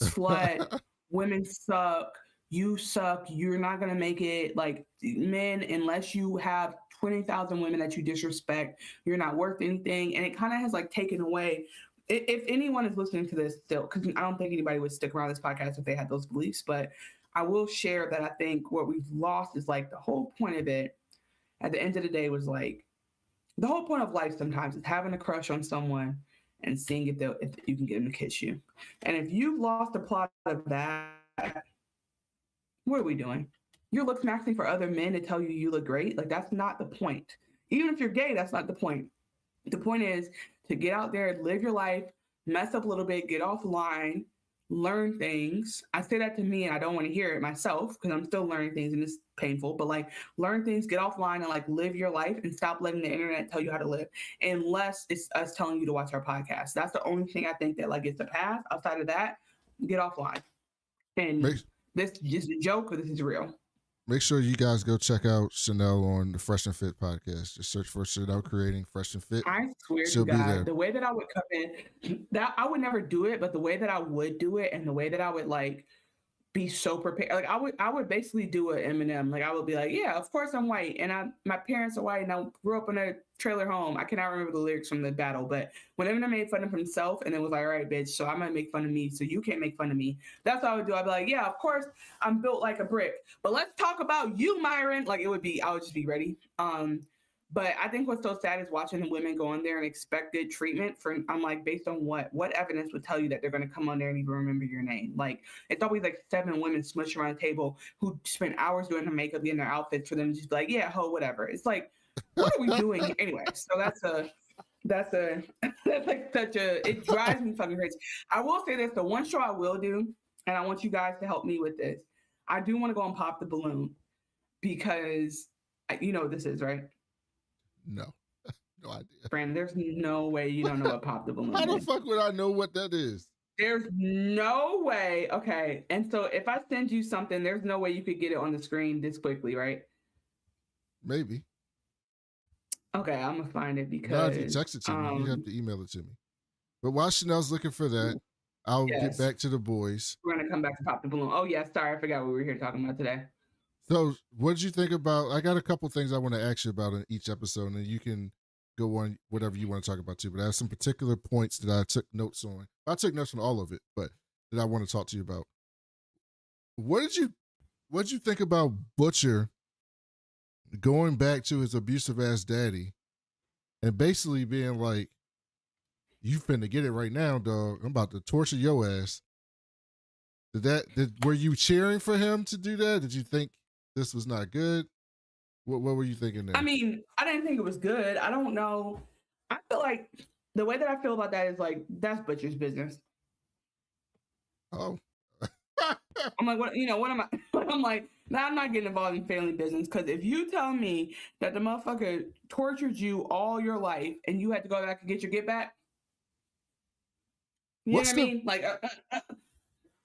[SPEAKER 2] slut, women suck. You suck. You're not going to make it. Like, men, unless you have 20,000 women that you disrespect, you're not worth anything. And it kind of has like taken away. If anyone is listening to this still, because I don't think anybody would stick around this podcast if they had those beliefs, but I will share that I think what we've lost is like the whole point of it at the end of the day was like, the whole point of life sometimes is having a crush on someone and seeing if you can get them to kiss you. And if you've lost the plot of that, what are we doing? You're looking maxing for other men to tell you look great. Like, that's not the point. Even if you're gay, that's not the point. The point is to get out there, live your life, mess up a little bit, get offline, learn things. I say that to me and I don't want to hear it myself because I'm still learning things and it's painful, but like learn things, get offline and like live your life and stop letting the internet tell you how to live, unless it's us telling you to watch our podcast. That's the only thing I think that like is the path. Outside of that, get offline. And this is just a joke or this is real.
[SPEAKER 1] Make sure you guys go check out Chanel on the Fresh and Fit podcast. Just search for Chanel Creating Fresh and Fit.
[SPEAKER 2] I swear to God, the way that I would come in, that I would never do it, but the way that I would do it and the way that I would like be so prepared, like I would basically do an Eminem. Like I would be like, yeah, of course I'm white, and my parents are white, and I grew up in a trailer home. I cannot remember the lyrics from the battle, but when Eminem made fun of himself, and it was like, all right, bitch, so I'm gonna make fun of me, so you can't make fun of me. That's what I would do. I'd be like, yeah, of course I'm built like a brick, but let's talk about you, Myron. Like I would just be ready. But I think what's so sad is watching the women go in there and expect good treatment I'm like, based on what evidence would tell you that they're going to come on there and even remember your name? Like, it's always like 7 women smushed around a table who spent hours doing her makeup, getting their outfits for them to just be like, yeah, ho, whatever. It's like, what are we doing anyway? So that's like such a, it drives me fucking crazy. I will say this, the one show I will do, and I want you guys to help me with this. I do want to go and pop the balloon because you know what this is, right?
[SPEAKER 1] No idea.
[SPEAKER 2] Brandon, there's no way you don't know what pop the balloon is.
[SPEAKER 1] How the fuck would I know what that is?
[SPEAKER 2] There's no way. Okay. And so if I send you something, there's no way you could get it on the screen this quickly, right?
[SPEAKER 1] Maybe.
[SPEAKER 2] Okay, I'm gonna find it because
[SPEAKER 1] no, if you text it to me, you have to email it to me. But while Chanel's looking for that, I'll get back to the boys.
[SPEAKER 2] We're gonna come back to pop the balloon. Oh yeah, sorry, I forgot what we were here talking about today.
[SPEAKER 1] So what did you think about, I got a couple things I want to ask you about in each episode, and you can go on whatever you want to talk about too, but I have some particular points that I took notes on. I took notes on all of it, but that I want to talk to you about. What did you think about Butcher going back to his abusive ass daddy and basically being like, you finna get it right now, dog. I'm about to torture your ass. Were you cheering for him to do that? Did you think this was not good? What were you thinking there?
[SPEAKER 2] I mean, I didn't think it was good. I don't know. I feel like the way that I feel about that is like that's Butcher's business.
[SPEAKER 1] Oh.
[SPEAKER 2] I'm like, what? You know, what am I? I'm like, now I'm not getting involved in family business because if you tell me that the motherfucker tortured you all your life and you had to go back and get your get back, you know what I mean? Like,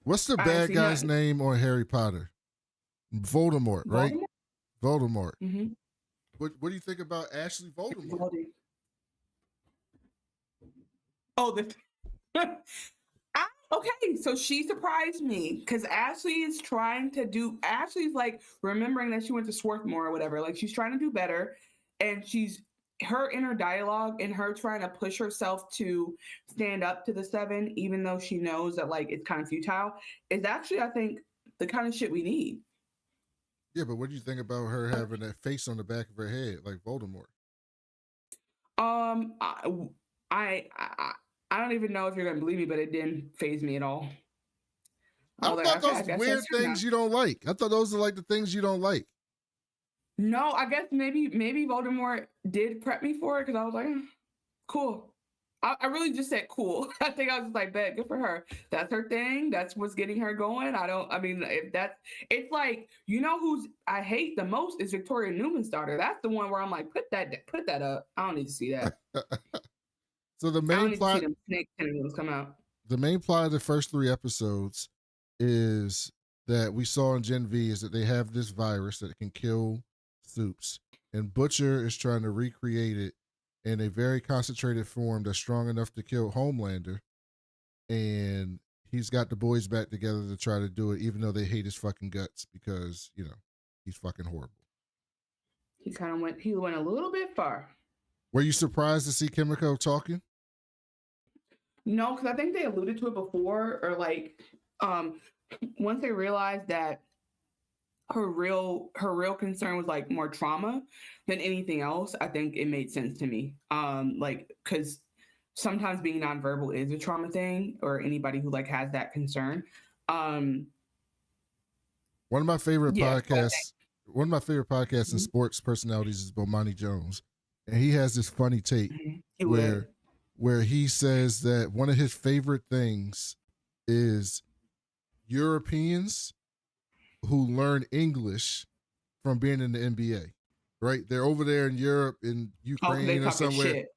[SPEAKER 1] what's the
[SPEAKER 2] I ain't
[SPEAKER 1] bad
[SPEAKER 2] seen
[SPEAKER 1] guy's
[SPEAKER 2] nothing.
[SPEAKER 1] name on Harry Potter? Voldemort, right? Voldemort.
[SPEAKER 2] Mm-hmm.
[SPEAKER 1] What do you think about Ashley Voldemort?
[SPEAKER 2] Oh, the okay, so she surprised me because Ashley is trying to do. Ashley's like remembering that she went to Swarthmore or whatever. Like she's trying to do better, and she's her inner dialogue and her trying to push herself to stand up to the seven, even though she knows that like it's kind of futile. Is actually, I think, the kind of shit we need.
[SPEAKER 1] Yeah, but what do you think about her having that face on the back of her head like Voldemort?
[SPEAKER 2] I don't even know if you're gonna believe me, but it didn't phase me at all.
[SPEAKER 1] I thought those weird things you don't like. I thought those are like the things you don't like.
[SPEAKER 2] No, I guess maybe Voldemort did prep me for it because I was like, cool. I really just said cool. I think I was just like, bet, good for her. That's her thing. That's what's getting her going. I mean, if that's, it's like, you know who's I hate the most is Victoria Newman's daughter. That's the one where I'm like, put that up. I don't need to see that.
[SPEAKER 1] So the main plot,
[SPEAKER 2] I don't need to see them snake tentacles come out.
[SPEAKER 1] The main plot of the first 3 episodes is that we saw in Gen V is that they have this virus that can kill supes, and Butcher is trying to recreate it in a very concentrated form that's strong enough to kill Homelander, and he's got the boys back together to try to do it, even though they hate his fucking guts because, you know, he's fucking horrible.
[SPEAKER 2] He went a little bit far.
[SPEAKER 1] Were you surprised to see Kimiko talking?
[SPEAKER 2] No, because I think they alluded to it before, or like once they realized that her real concern was like more trauma than anything else, I think it made sense to me. Like, because sometimes being nonverbal is a trauma thing, or anybody who like has that concern.
[SPEAKER 1] One of my favorite podcasts
[SPEAKER 2] Mm-hmm.
[SPEAKER 1] and sports personalities is Bomani Jones, and he has this funny take where he says that one of his favorite things is Europeans who learn English from being in the NBA, right? They're over there in Europe, in Ukraine or somewhere.
[SPEAKER 2] Shit.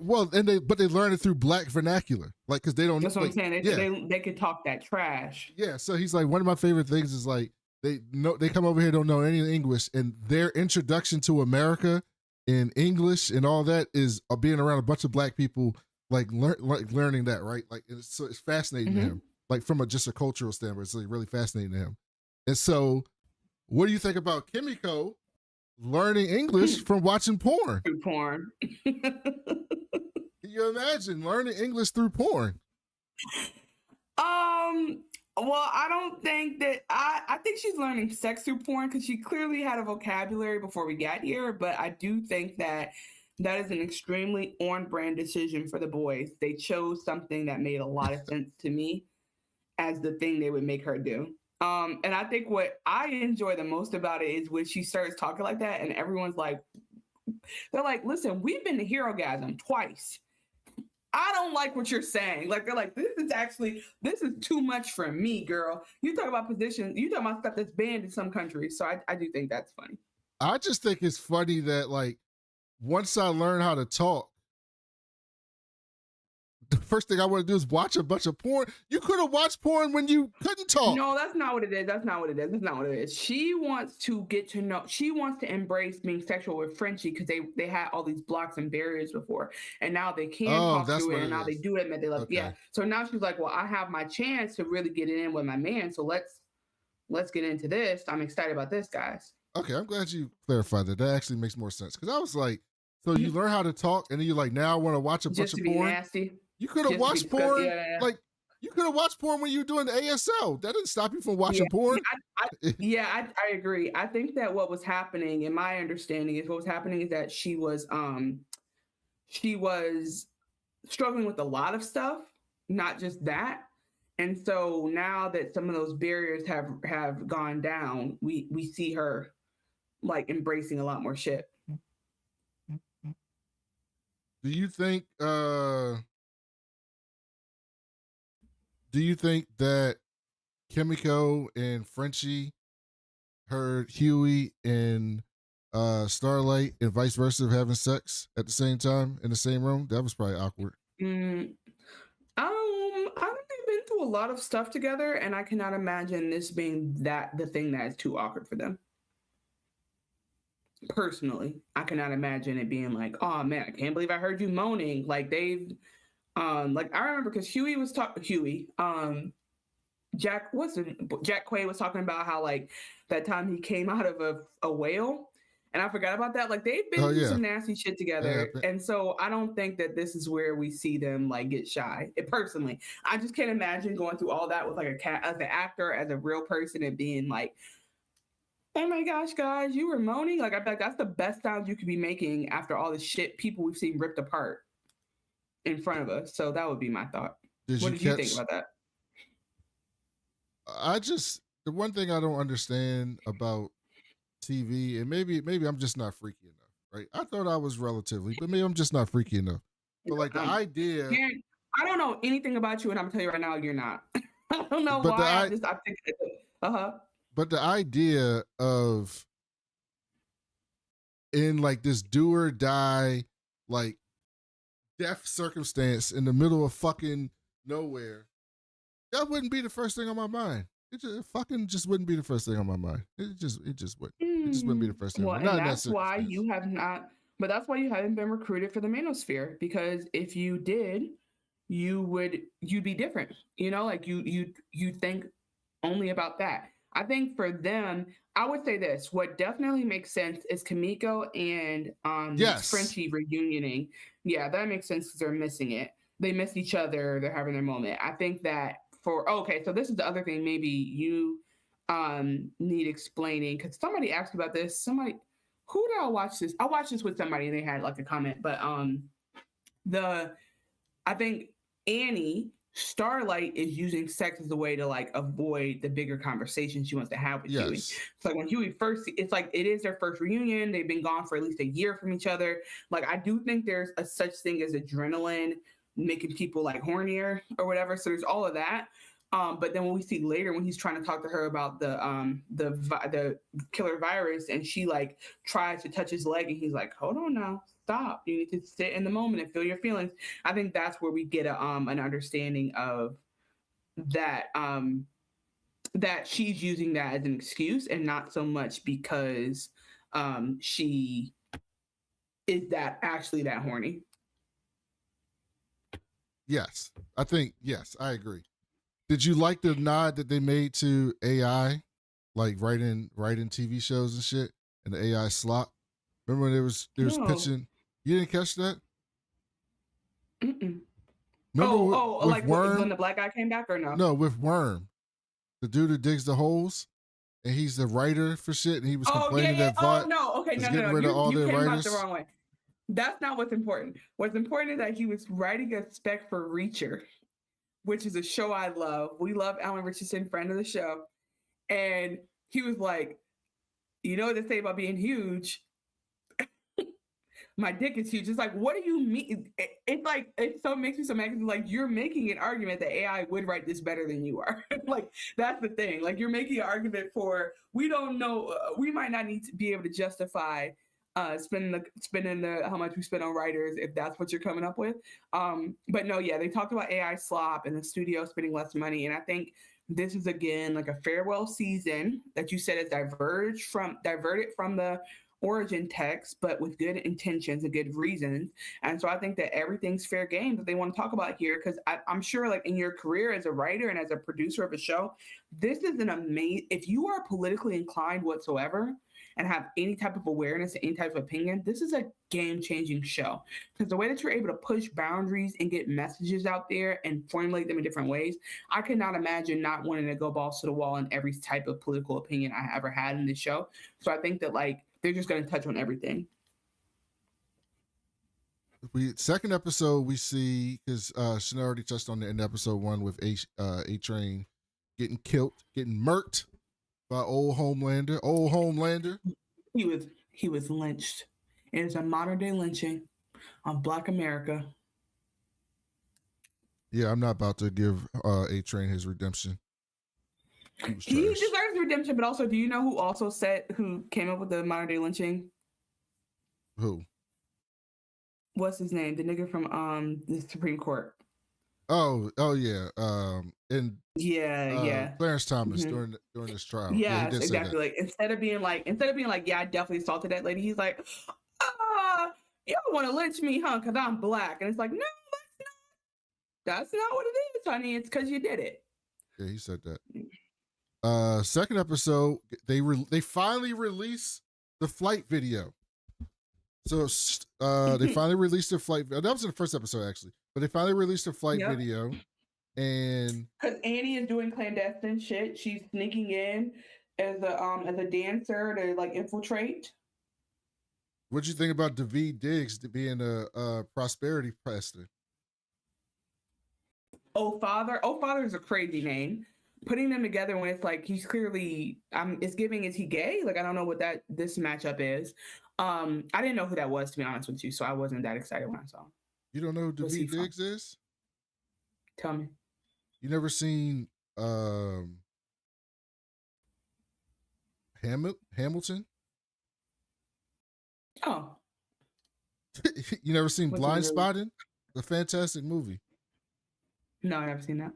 [SPEAKER 1] Well, they learn it through black vernacular, like, because they don't.
[SPEAKER 2] That's what I'm saying. They could talk that trash.
[SPEAKER 1] Yeah. So he's like, one of my favorite things is like they come over here, don't know any English, and their introduction to America in English and all that is being around a bunch of black people, like learning that, right? Like, it's fascinating to him, like from just a cultural standpoint. It's like really fascinating to him. And so, what do you think about Kimiko learning English from watching porn?
[SPEAKER 2] Through porn.
[SPEAKER 1] Can you imagine learning English through porn?
[SPEAKER 2] Well, I don't think that I think she's learning sex through porn because she clearly had a vocabulary before we got here. But I do think that is an extremely on-brand decision for the boys. They chose something that made a lot of sense to me as the thing they would make her do. And I think what I enjoy the most about it is when she starts talking like that and everyone's like, they're like, listen, we've been to Herogasm twice. I don't like what you're saying. Like, they're like, this is too much for me, girl. You talk about positions, you talk about stuff that's banned in some countries. So I do think that's funny.
[SPEAKER 1] I just think it's funny that, like, once I learn how to talk, the first thing I want to do is watch a bunch of porn. You could have watched porn when you couldn't talk.
[SPEAKER 2] No, that's not what it is. That's not what it is. She wants to get to know. She wants to embrace being sexual with Frenchie because they had all these blocks and barriers before, and now they can talk to it, and now they do admit they love. Okay. Yeah. So now she's like, well, I have my chance to really get it in with my man. So let's get into this. I'm excited about this, guys.
[SPEAKER 1] Okay, I'm glad you clarified that. That actually makes more sense because I was like, so you learn how to talk, and then you're like, now I want to watch a bunch of porn.
[SPEAKER 2] Nasty.
[SPEAKER 1] You could have watched porn, like you could have watched porn when you were doing the ASL. That didn't stop you from watching porn.
[SPEAKER 2] I agree. I think that what was happening, in my understanding, is that she was struggling with a lot of stuff, not just that. And so now that some of those barriers have gone down, we see her like embracing a lot more shit.
[SPEAKER 1] Do you think that Kimiko and Frenchie heard Huey and Starlight and vice versa having sex at the same time in the same room? That was probably awkward.
[SPEAKER 2] I think they've been through a lot of stuff together, and I cannot imagine this being the thing that is too awkward for them. Personally, I cannot imagine it being like, oh man, I can't believe I heard you moaning. Like they've, like I remember because Jack Quaid was talking about how like that time he came out of a whale, and I forgot about that. Like they've been through some nasty shit together, and so I don't think that this is where we see them like get shy. Personally, I just can't imagine going through all that with like as an actor, as a real person, and being like, oh my gosh, guys, you were moaning. Like I bet that's the best sound you could be making after all the shit people we've seen ripped apart in front of us. So that would be my thought. What did you think about that?
[SPEAKER 1] The one thing I don't understand about TV, and maybe I'm just not freaky enough, right? I thought I was relatively, but maybe I'm just not freaky enough. But like the idea,
[SPEAKER 2] I don't know anything about you, and I'm gonna tell you right now, you're not. I don't know why. I think,
[SPEAKER 1] But the idea of in like this do or die, like death circumstance in the middle of fucking nowhere, that wouldn't be the first thing on my mind. It just wouldn't be the first thing on my mind. It just wouldn't. It just wouldn't be the first thing.
[SPEAKER 2] Well, and that's why you have not. But that's why you haven't been recruited for the manosphere, because if you did, you'd be different. You know, like you think only about that. I think for them, I would say this: what definitely makes sense is Kimiko and Frenchie reunioning. Yeah, that makes sense because they're missing it. They miss each other. They're having their moment. I think that so this is the other thing. Maybe you need explaining, because somebody asked about this. Who did I watch this? I watched this with somebody and they had like a comment, but I think Annie Starlight is using sex as a way to like avoid the bigger conversation she wants to have with Huey. It's like when Huey it's like it is their first reunion. They've been gone for at least a year from each other. Like I do think there's a such thing as adrenaline making people like hornier or whatever. So there's all of that. But then when we see later when he's trying to talk to her about the killer virus, and she like tries to touch his leg, and he's like, "Hold on now, stop. You need to sit in the moment and feel your feelings." I think that's where we get an understanding of that that she's using that as an excuse, and not so much because she is that actually that horny.
[SPEAKER 1] Yes, I agree. Did you like the nod that they made to AI, like writing TV shows and shit, and the AI slop? Remember when there was pitching? You didn't catch that?
[SPEAKER 2] Mm-mm.
[SPEAKER 1] Remember
[SPEAKER 2] like Worm? When the black guy came back, or no?
[SPEAKER 1] No, with Worm, the dude that digs the holes, and he's the writer for shit, and he was complaining that Vought was getting rid of all their writers.
[SPEAKER 2] The wrong way. That's not what's important. What's important is that he was writing a spec for Reacher, which is a show I love. We love Alan Richardson, friend of the show. And he was like, you know what they say about being huge? My dick is huge. It's like, what do you mean? It's like, it so makes me so mad. Like, you're making an argument that AI would write this better than you are. Like, that's the thing. Like, you're making an argument for, we don't know, we might not need to be able to justify spending the how much we spend on writers, if that's what you're coming up with. But no, yeah, they talked about AI slop and the studio spending less money, and I think this is again like a farewell season that you said is diverted from the origin text, but with good intentions and good reasons. And so I think that everything's fair game that they want to talk about here, because I'm sure like in your career as a writer and as a producer of a show, this is an amazing, if you are politically inclined whatsoever and have any type of awareness, any type of opinion, this is a game-changing show. Because the way that you're able to push boundaries and get messages out there and formulate them in different ways, I could not imagine not wanting to go balls to the wall in every type of political opinion I ever had in this show. So I think that like they're just going to touch on everything.
[SPEAKER 1] Second episode we see, because Shana already touched on it in episode 1 with A-Train getting killed, getting murked by old Homelander.
[SPEAKER 2] He was lynched. It is a modern day lynching on Black America.
[SPEAKER 1] Yeah, I'm not about to give A-Train his redemption.
[SPEAKER 2] He deserves redemption, but also, do you know who came up with the modern day lynching?
[SPEAKER 1] Who?
[SPEAKER 2] What's his name? The nigga from the Supreme Court.
[SPEAKER 1] Oh yeah.
[SPEAKER 2] Yeah.
[SPEAKER 1] Clarence Thomas during this trial.
[SPEAKER 2] Yes, exactly. Like instead of being like, yeah, I definitely assaulted that lady. He's like, y'all want to lynch me, huh? Because I'm Black, and it's like, no, that's not what it is, honey. It's because you did it.
[SPEAKER 1] Yeah, he said that. Second episode, they finally released the flight video. So they finally released the flight. That was in the first episode actually, but they finally released the flight video. And
[SPEAKER 2] because Annie is doing clandestine shit, she's sneaking in as a dancer to like infiltrate.
[SPEAKER 1] What'd you think about Daveed Diggs being a prosperity pastor?
[SPEAKER 2] Oh Father is a crazy name. Putting them together when it's like he's clearly it's giving, is he gay? Like I don't know what this matchup is. I didn't know who that was, to be honest with you, so I wasn't that excited when I saw him.
[SPEAKER 1] You don't know who Daveed Diggs is?
[SPEAKER 2] Tell me.
[SPEAKER 1] You never seen Hamilton?
[SPEAKER 2] Oh.
[SPEAKER 1] You never seen Blind Spotting? The fantastic movie.
[SPEAKER 2] No, I haven't seen that.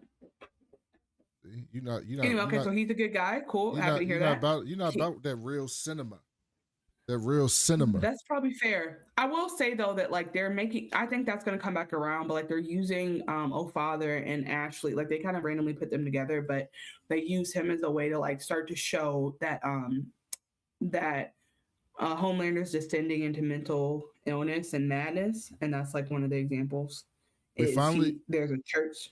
[SPEAKER 1] Anyway,
[SPEAKER 2] okay, so he's a good guy. Cool. Happy to hear that.
[SPEAKER 1] You're not about that real cinema. That real cinema.
[SPEAKER 2] That's probably fair. I will say though that like I think that's gonna come back around, but like they're using Oh Father and Ashley, like they kind of randomly put them together, but they use him as a way to like start to show that Homelander's descending into mental illness and madness, and that's like one of the examples. There's a church.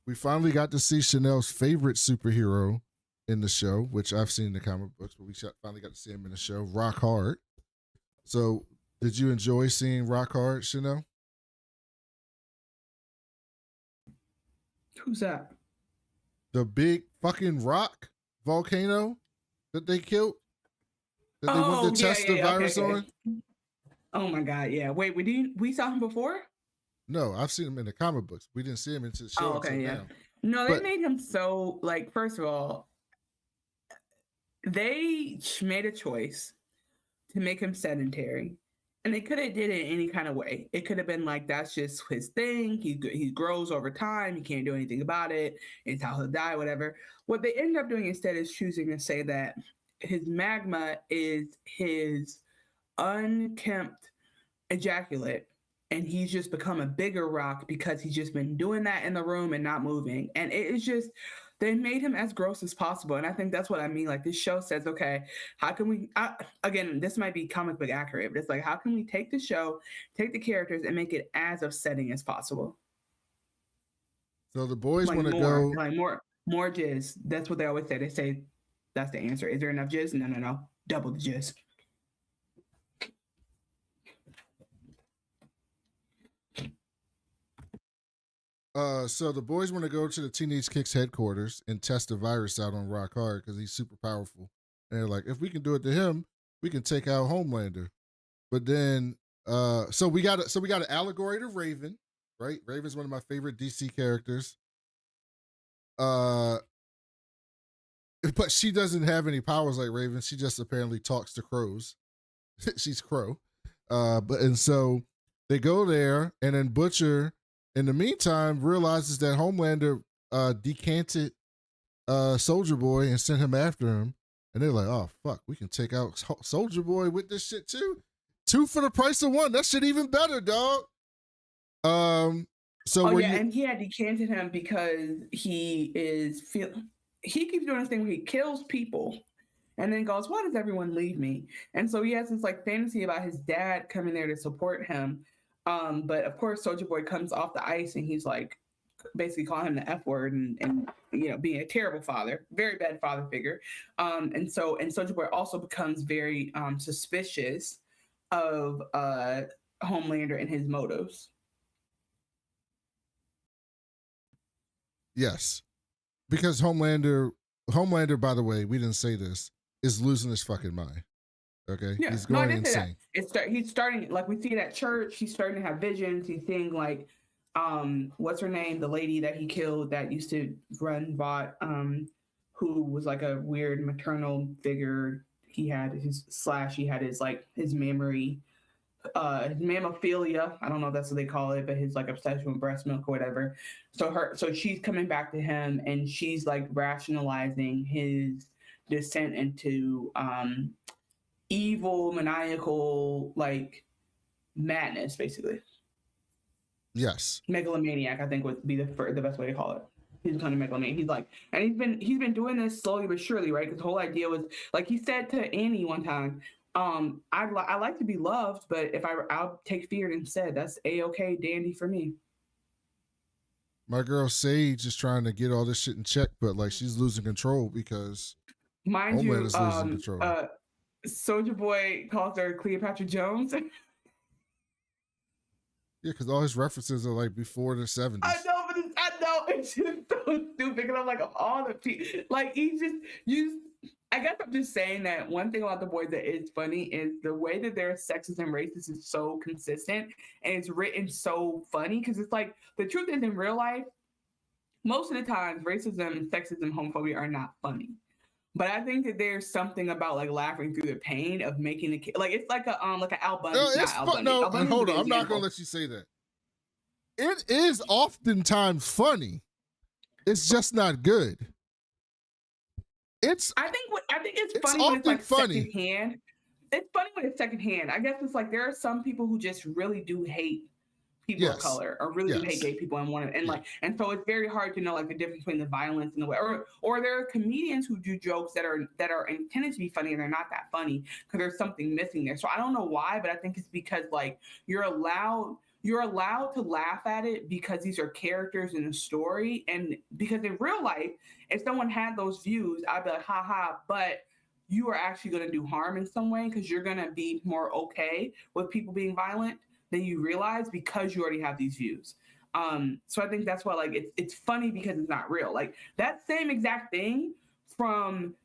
[SPEAKER 1] We finally got to see Chanel's favorite superhero in the show, which I've seen in the comic books, but we finally got to see him in the show, Rock Hard. So, did you enjoy seeing Rock Hard, Chanel?
[SPEAKER 2] Who's that?
[SPEAKER 1] The big fucking rock volcano that they killed? That they went to test the virus on?
[SPEAKER 2] Oh my God, yeah. Wait, we saw him before?
[SPEAKER 1] No, I've seen him in the comic books. We didn't see him until the show until now.
[SPEAKER 2] No, they made him so, like, first of all, they made a choice to make him sedentary. And they could have did it any kind of way. It could have been like, that's just his thing. He grows over time. He can't do anything about it. It's how he'll die, whatever. What they end up doing instead is choosing to say that his magma is his unkempt ejaculate. And he's just become a bigger rock because he's just been doing that in the room and not moving. And it is just, they made him as gross as possible. And I think that's what I mean. Like this show says, okay, how can we, again, this might be comic book accurate, but it's like, how can we take the show, take the characters and make it as upsetting as possible?
[SPEAKER 1] So the boys want to go.
[SPEAKER 2] Like more jizz. That's what they always say. They say, that's the answer. Is there enough jizz? No. Double the jizz.
[SPEAKER 1] So the boys want to go to the Teenage Kicks headquarters and test the virus out on Rock Hard because he's super powerful. And they're like, if we can do it to him, we can take out Homelander. But then, so we got an allegory to Raven, right? Raven's one of my favorite DC characters. But she doesn't have any powers like Raven. She just apparently talks to crows. She's Crow. And so they go there, and then Butcher, in the meantime, realizes that Homelander decanted Soldier Boy and sent him after him. And they're like, oh, fuck, we can take out Soldier Boy with this shit too. 2 for the price of 1. That shit even better, dog. And
[SPEAKER 2] he had decanted him because he keeps doing this thing where he kills people and then goes, why does everyone leave me? And so he has this like fantasy about his dad coming there to support him. But of course, Soldier Boy comes off the ice and he's like basically calling him the F word and being a terrible father, very bad father figure. And Soldier Boy also becomes very suspicious of Homelander and his motives.
[SPEAKER 1] Yes, because Homelander, by the way, we didn't say this, is losing his fucking mind. Okay,
[SPEAKER 2] Yeah,
[SPEAKER 1] he's
[SPEAKER 2] no, I
[SPEAKER 1] going
[SPEAKER 2] did say that.
[SPEAKER 1] insane.
[SPEAKER 2] He's starting, like we see it at church. He's starting to have visions. He's seeing like, what's her name? The lady that he killed that used to run bot, who was like a weird maternal figure. He had his like his memory, his mammophilia. I don't know if that's what they call it, but his like obsession with breast milk or whatever. So she's coming back to him, and she's like rationalizing his descent into evil, maniacal, like madness, basically.
[SPEAKER 1] Yes.
[SPEAKER 2] Megalomaniac, I think would be the best way to call it. He's becoming megalomaniac. He's like, and he's been doing this slowly but surely, right? Because the whole idea was, like he said to Annie one time, I like to be loved, but if I'll take fear instead. That's a-okay, dandy for me.
[SPEAKER 1] My girl Sage is trying to get all this shit in check, but like she's losing control because
[SPEAKER 2] mind you,
[SPEAKER 1] Homelander's losing control.
[SPEAKER 2] Soulja Boy calls her Cleopatra Jones.
[SPEAKER 1] Yeah, because all his references are like before the 70s.
[SPEAKER 2] I know, it's just so stupid. Because I'm like, of all the people, like he just used. I guess I'm just saying that one thing about the boys that is funny is the way that they're sexist and racist is so consistent, and it's written so funny because it's like the truth is in real life, most of the times racism, sexism, homophobia are not funny. But I think that there's something about like laughing through the pain of making the kid like it's like a Al Bundy.
[SPEAKER 1] No, it's fun. No, hold on. I'm not gonna let you say that. It is oftentimes funny. It's just not good.
[SPEAKER 2] I think it's funny when it's like secondhand. It's funny when it's secondhand. I guess it's like there are some people who just really do hate people of color or really do hate gay people and so it's very hard to know like the difference between the violence and the way or there are comedians who do jokes that are intended to be funny and they're not that funny because there's something missing there. So I don't know why, but I think it's because like you're allowed to laugh at it because these are characters in the story, and because in real life, if someone had those views, I'd be like, ha ha, but you are actually going to do harm in some way because you're going to be more okay with people being violent than you realize because you already have these views. So I think that's why like it's funny because it's not real. Like that same exact thing from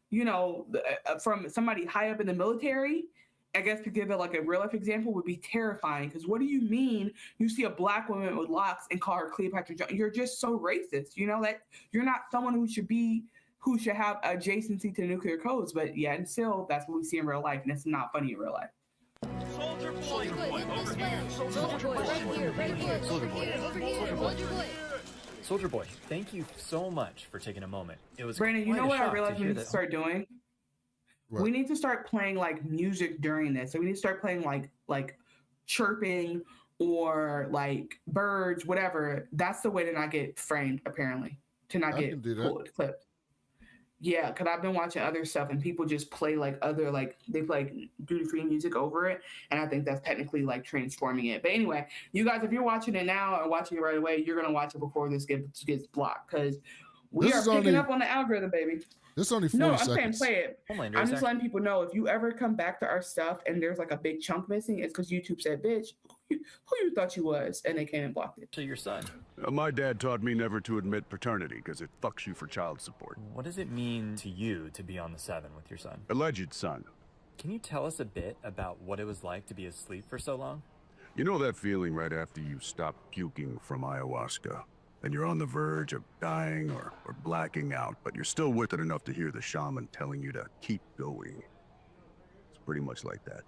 [SPEAKER 2] from somebody high up in the military, I guess to give it like a real life example would be terrifying. Because what do you mean you see a black woman with locks and call her Cleopatra Jones? You're just so racist. You know that you're not someone who should have adjacency to nuclear codes. But yeah, and still that's what we see in real life, and it's not funny in real life.
[SPEAKER 3] Soldier boy, over here.
[SPEAKER 5] Soldier boy, right here. Soldier boy.
[SPEAKER 6] Soldier boy, thank you so much for taking a moment. It was
[SPEAKER 2] Brandon, you know what I realized we need to start doing?
[SPEAKER 1] What?
[SPEAKER 2] We need to start playing like music during this. So we need to start playing like chirping or like birds, whatever. That's the way to not get framed, apparently. To not get clipped. Yeah, because I've been watching other stuff and people just play like other they play like duty-free music over it, and I think that's technically like transforming it. But anyway, you guys, if you're watching it now or watching it right away, you're gonna watch it before this gets blocked because we are picking up on the algorithm, baby.
[SPEAKER 1] This is only 40 seconds.
[SPEAKER 2] No, I'm saying play it.
[SPEAKER 6] Homelander,
[SPEAKER 2] I'm just letting people know if you ever come back to our stuff and there's like a big chunk missing, it's because YouTube said, "Bitch, who you thought you was?" and they came and blocked it.
[SPEAKER 6] To your son.
[SPEAKER 7] My dad taught me never to admit paternity because it fucks you for child support.
[SPEAKER 6] What does it mean to you to be on the 7 with your son?
[SPEAKER 7] Alleged son.
[SPEAKER 6] Can you tell us a bit about what it was like to be asleep for so long?
[SPEAKER 7] You know that feeling right after you stop puking from ayahuasca? And you're on the verge of dying or blacking out, but you're still with it enough to hear the shaman telling you to keep going. It's pretty much like that.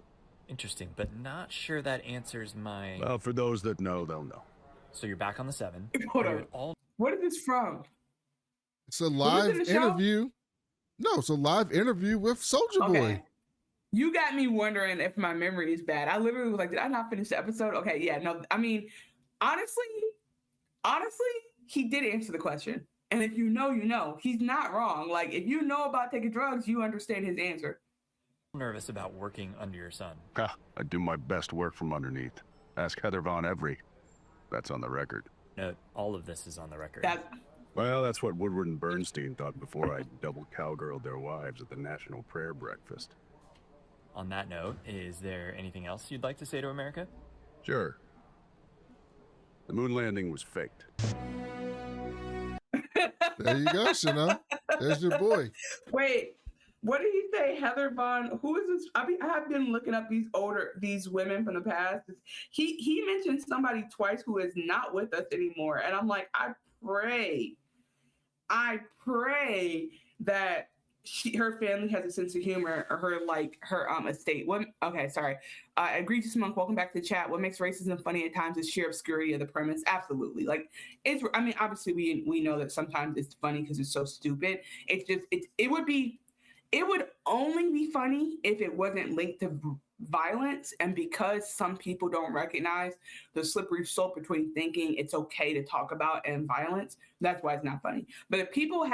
[SPEAKER 6] Interesting, but not sure that answers my...
[SPEAKER 7] Well, for those that know, they'll know.
[SPEAKER 6] So you're back on the 7.
[SPEAKER 2] Hold on. What is this from?
[SPEAKER 1] It's a live interview. No, it's a live interview with Soulja Boy.
[SPEAKER 2] You got me wondering if my memory is bad. I literally was like, did I not finish the episode? Okay, yeah, no. I mean, honestly, he did answer the question. And if you know, you know. He's not wrong. Like, if you know about taking drugs, you understand his answer.
[SPEAKER 6] Nervous about working under your son.
[SPEAKER 7] I do my best work from underneath. Ask Heather Von Every. That's on the record.
[SPEAKER 6] No, all of this is on the record.
[SPEAKER 7] Well, that's what Woodward and Bernstein thought before I double cowgirled their wives at the National Prayer Breakfast.
[SPEAKER 6] On that note, is there anything else you'd like to say to America?
[SPEAKER 7] Sure. The moon landing was faked.
[SPEAKER 1] There you go, Chanel. There's your boy.
[SPEAKER 2] Wait, what did he say Heather Vaughn? Who is this? I have been looking up these women from the past. He mentioned somebody twice who is not with us anymore, and I'm like, I pray that her family has a sense of humor, or her estate. Okay, sorry. Egregious Monk, welcome back to the chat. What makes racism funny at times is sheer obscurity of the premise. Absolutely. Like, it's, I mean, obviously we know that sometimes it's funny because it's so stupid. It's just, it would only be funny if it wasn't linked to violence, and because some people don't recognize the slippery slope between thinking it's okay to talk about and violence, that's why it's not funny. But if people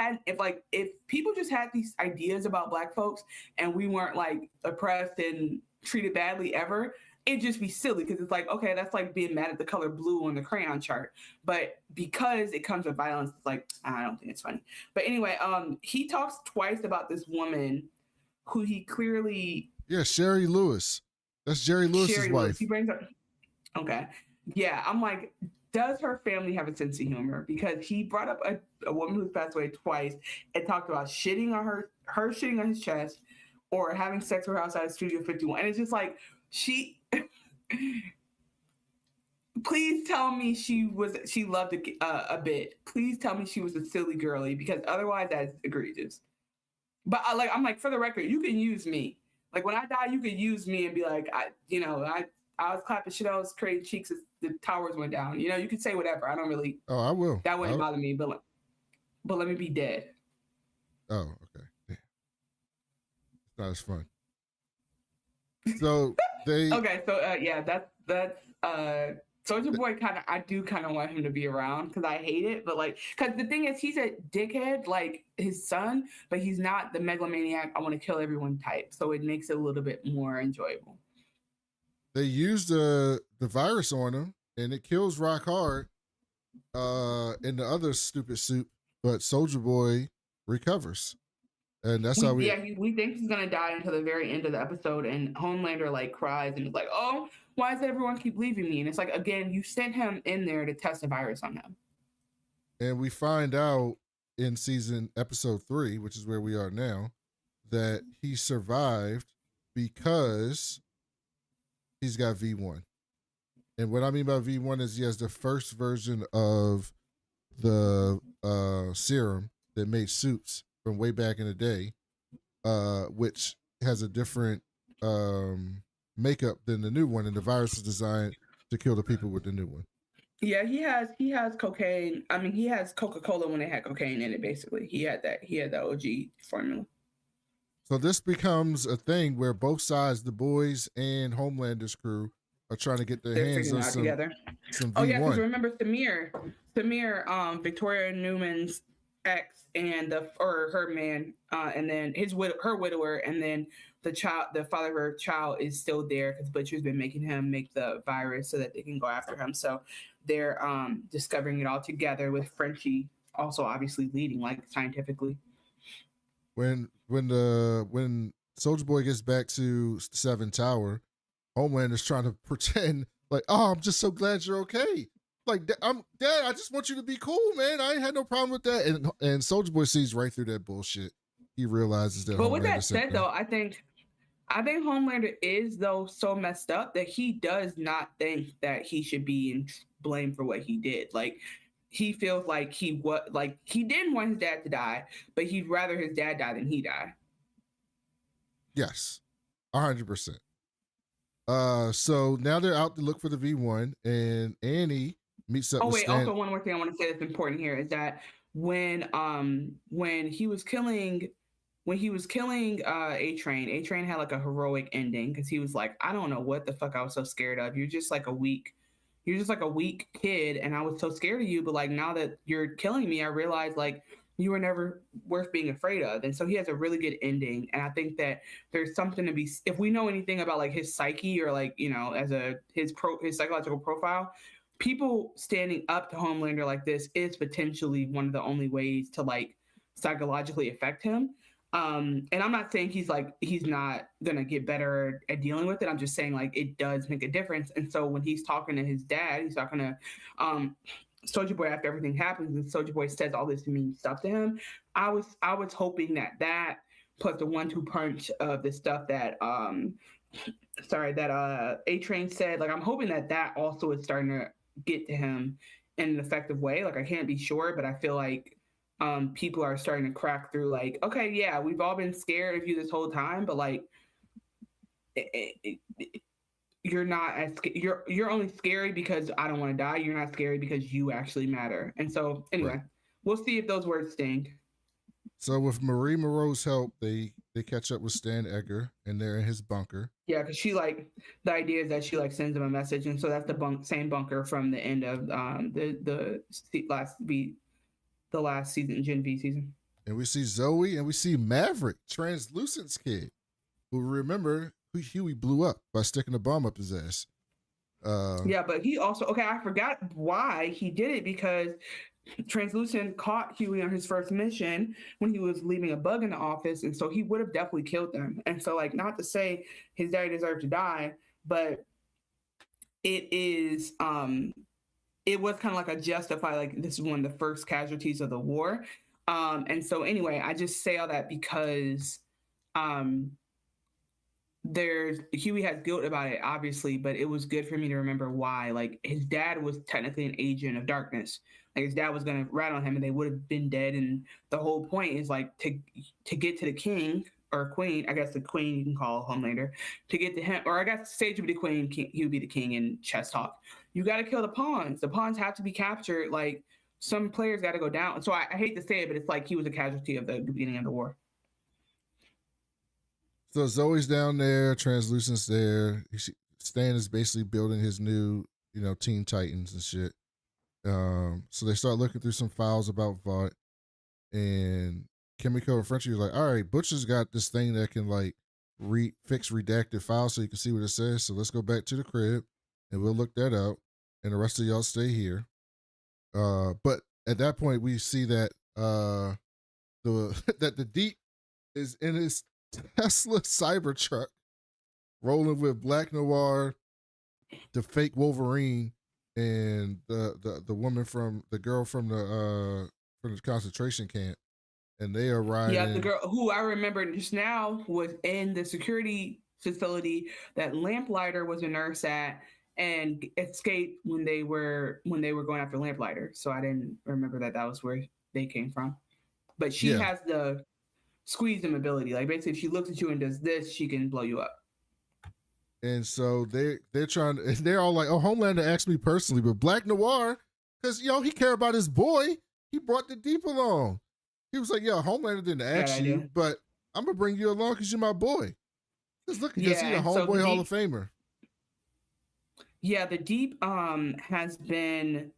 [SPEAKER 2] just had these ideas about Black folks and we weren't like oppressed and treated badly ever, it'd just be silly, because it's like, okay, that's like being mad at the color blue on the crayon chart. But because it comes with violence, it's like, I don't think it's funny. But anyway, he talks twice about this woman who he clearly...
[SPEAKER 1] Yeah, Sherry Lewis. That's Jerry Lewis's wife.
[SPEAKER 2] He brings up... Okay. Yeah, I'm like, does her family have a sense of humor? Because he brought up a woman who's passed away twice and talked about shitting on her shitting on his chest, or having sex with her outside of Studio 51. And it's just like, please tell me she loved a bit. Please tell me she was a silly girly, because otherwise that's egregious. But I'm like, for the record, you can use me. Like, when I die, you could use me and be like, I was clapping shit, I was creating cheeks as the towers went down. You know, you could say whatever. I don't really.
[SPEAKER 1] Oh, I will.
[SPEAKER 2] That wouldn't bother me, but let me be dead.
[SPEAKER 1] Oh, okay. Yeah. It's not as fun. So they.
[SPEAKER 2] Okay, so yeah, that's Soulja Boy I do kind of want him to be around, because I hate it, but like, because the thing is, he's a dickhead like his son, but he's not the megalomaniac, I want to kill everyone type, so it makes it a little bit more enjoyable.
[SPEAKER 1] They use the virus on him, and it kills Rock Hard and the other stupid soup, but Soulja Boy recovers. And that's how we think he's gonna die until the very end of the episode, and Homelander like cries and is like, oh, why does everyone keep leaving me? And it's like, again, you sent him in there to test the virus on him. And we find out in episode 3, which is where we are now, that he survived because he's got V1. And what I mean by V1 is he has the first version of the serum that made suits from way back in the day, which has a different makeup than the new one, and the virus is designed to kill the people with the new one.
[SPEAKER 2] Yeah, he has cocaine. I mean, he has Coca-Cola when it had cocaine in it, basically. He had the OG formula.
[SPEAKER 1] So this becomes a thing where both sides, the boys and Homelander's crew, are trying to get their hands on some V1.
[SPEAKER 2] Oh yeah, because remember Samir, Victoria Newman's ex, and her man, and then her widower, and then the father of her child is still there, because Butcher's been making him make the virus so that they can go after him. So they're discovering it all together, with Frenchie also obviously leading, like, scientifically.
[SPEAKER 1] When Soulja Boy gets back to 7 Tower, Homelander's trying to pretend like, oh, I'm just so glad you're okay. Like, Dad, I just want you to be cool, man. I ain't had no problem with that. And Soulja Boy sees right through that bullshit. He realizes that.
[SPEAKER 2] But with that said, though, I think Homelander is, though, so messed up that he does not think that he should be blamed for what he did. Like, he feels like he didn't want his dad to die, but he'd rather his dad die than he die.
[SPEAKER 1] Yes, 100%. So now they're out to look for the V1, and Annie meets up.
[SPEAKER 2] Also one more thing I want to say that's important here is that when he was killing A-Train had like a heroic ending, because he was like, I don't know what the fuck I was so scared of. You're just like a weak kid, and I was so scared of you, but like, now that you're killing me, I realized like you were never worth being afraid of. And so he has a really good ending, and I think that there's something to be, if we know anything about like his psyche, or like, you know, as his psychological profile, people standing up to Homelander like this is potentially one of the only ways to like psychologically affect him. And I'm not saying he's not gonna get better at dealing with it. I'm just saying, like, it does make a difference. And so when he's talking to his dad, he's talking to Soulja Boy after everything happens, and Soulja Boy says all this mean stuff to him. I was hoping that plus the 1-2 punch of the stuff that A-Train said. Like, I'm hoping that also is starting to get to him in an effective way. Like, I can't be sure, but I feel like people are starting to crack through. Like, okay, yeah, we've all been scared of you this whole time, but like, you're not as you're only scary because I don't want to die. You're not scary because you actually matter. And so anyway,
[SPEAKER 1] Right.
[SPEAKER 2] we'll see if those words sting.
[SPEAKER 1] So with Marie Moreau's help, they catch up with Stan Edgar, and they're in his bunker.
[SPEAKER 2] Yeah, because she like the idea is that she like sends him a message, and so that's the same bunker from the end of the last season, Gen V season.
[SPEAKER 1] And we see Zoe, and we see Maverick, Translucent's kid, who remember who Huey blew up by sticking a bomb up his ass.
[SPEAKER 2] Yeah, but he also I forgot why he did it, because Translucent caught Huey on his first mission when he was leaving a bug in the office, and so he would have definitely killed them. And so, like, not to say his daddy deserved to die, but it is it was kind of like a justify, like, this is one of the first casualties of the war. And so anyway, I just say all that because Huey has guilt about it, obviously, but it was good for me to remember why. Like, his dad was technically an agent of darkness. Like, his dad was going to rat on him and they would have been dead. And the whole point is, like, to get to the king or queen, I guess the queen you can call Homelander, to get to him, or I guess Sage would be the queen, he would be the king in chess talk. You got to kill the pawns. The pawns have to be captured. Like, some players got to go down. So I hate to say it, but it's like he was a casualty of the beginning of the war.
[SPEAKER 1] So Zoe's down there, Translucent's there. Stan is basically building his new, Teen Titans and shit. So they start looking through some files about Vought, and Kimiko and Frenchie was like, all right, Butcher's got this thing that can like fix redacted files so you can see what it says. So let's go back to the crib and we'll look that out. And the rest of y'all stay here. But at that point we see that that the Deep is in his Tesla Cybertruck rolling with Black Noir, the fake Wolverine, and the woman from the girl from the concentration camp, and they are riding.
[SPEAKER 2] Yeah, the girl who I remember just now was in the security facility that Lamplighter was a nurse at, and escaped when they were going after Lamplighter. So I didn't remember that was where they came from. But she has the squeeze them ability. Like, basically, if she looks at you and does this, she can blow you up.
[SPEAKER 1] And so they're trying, and they're all like, "Oh, Homelander asked me personally," but Black Noir, because he care about his boy. He brought the Deep along. He was like, "Yo, Homelander didn't ask you, but I'm gonna bring you along because you're my boy." Because look, he's a homeboy Hall of Famer.
[SPEAKER 2] Yeah, the Deep has been.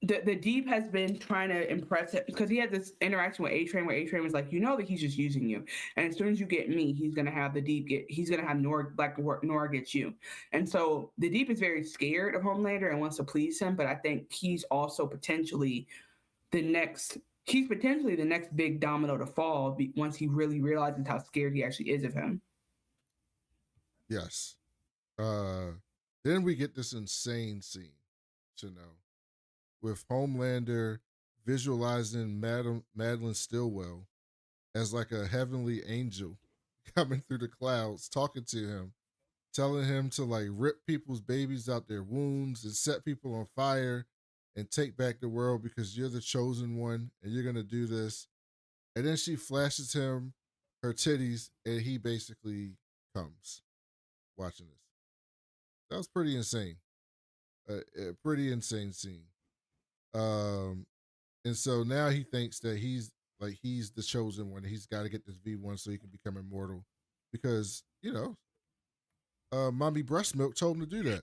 [SPEAKER 2] The Deep has been trying to impress him because he had this interaction with A-Train where A-Train was like, that he's just using you. And as soon as you get me, he's going to have the Deep he's going to have Black Noir get you. And so the Deep is very scared of Homelander and wants to please him. But I think he's also potentially the next big domino to fall once he really realizes how scared he actually is of him.
[SPEAKER 1] Yes. Then we get this insane scene, with Homelander visualizing Madelyn Stillwell as like a heavenly angel coming through the clouds, talking to him, telling him to like rip people's babies out their wounds and set people on fire and take back the world because you're the chosen one and you're going to do this. And then she flashes him her titties and he basically comes watching this. That was pretty insane. A pretty insane scene. And so now he thinks that he's the chosen one. He's got to get this V1 so he can become immortal because, mommy breast milk told him to do that.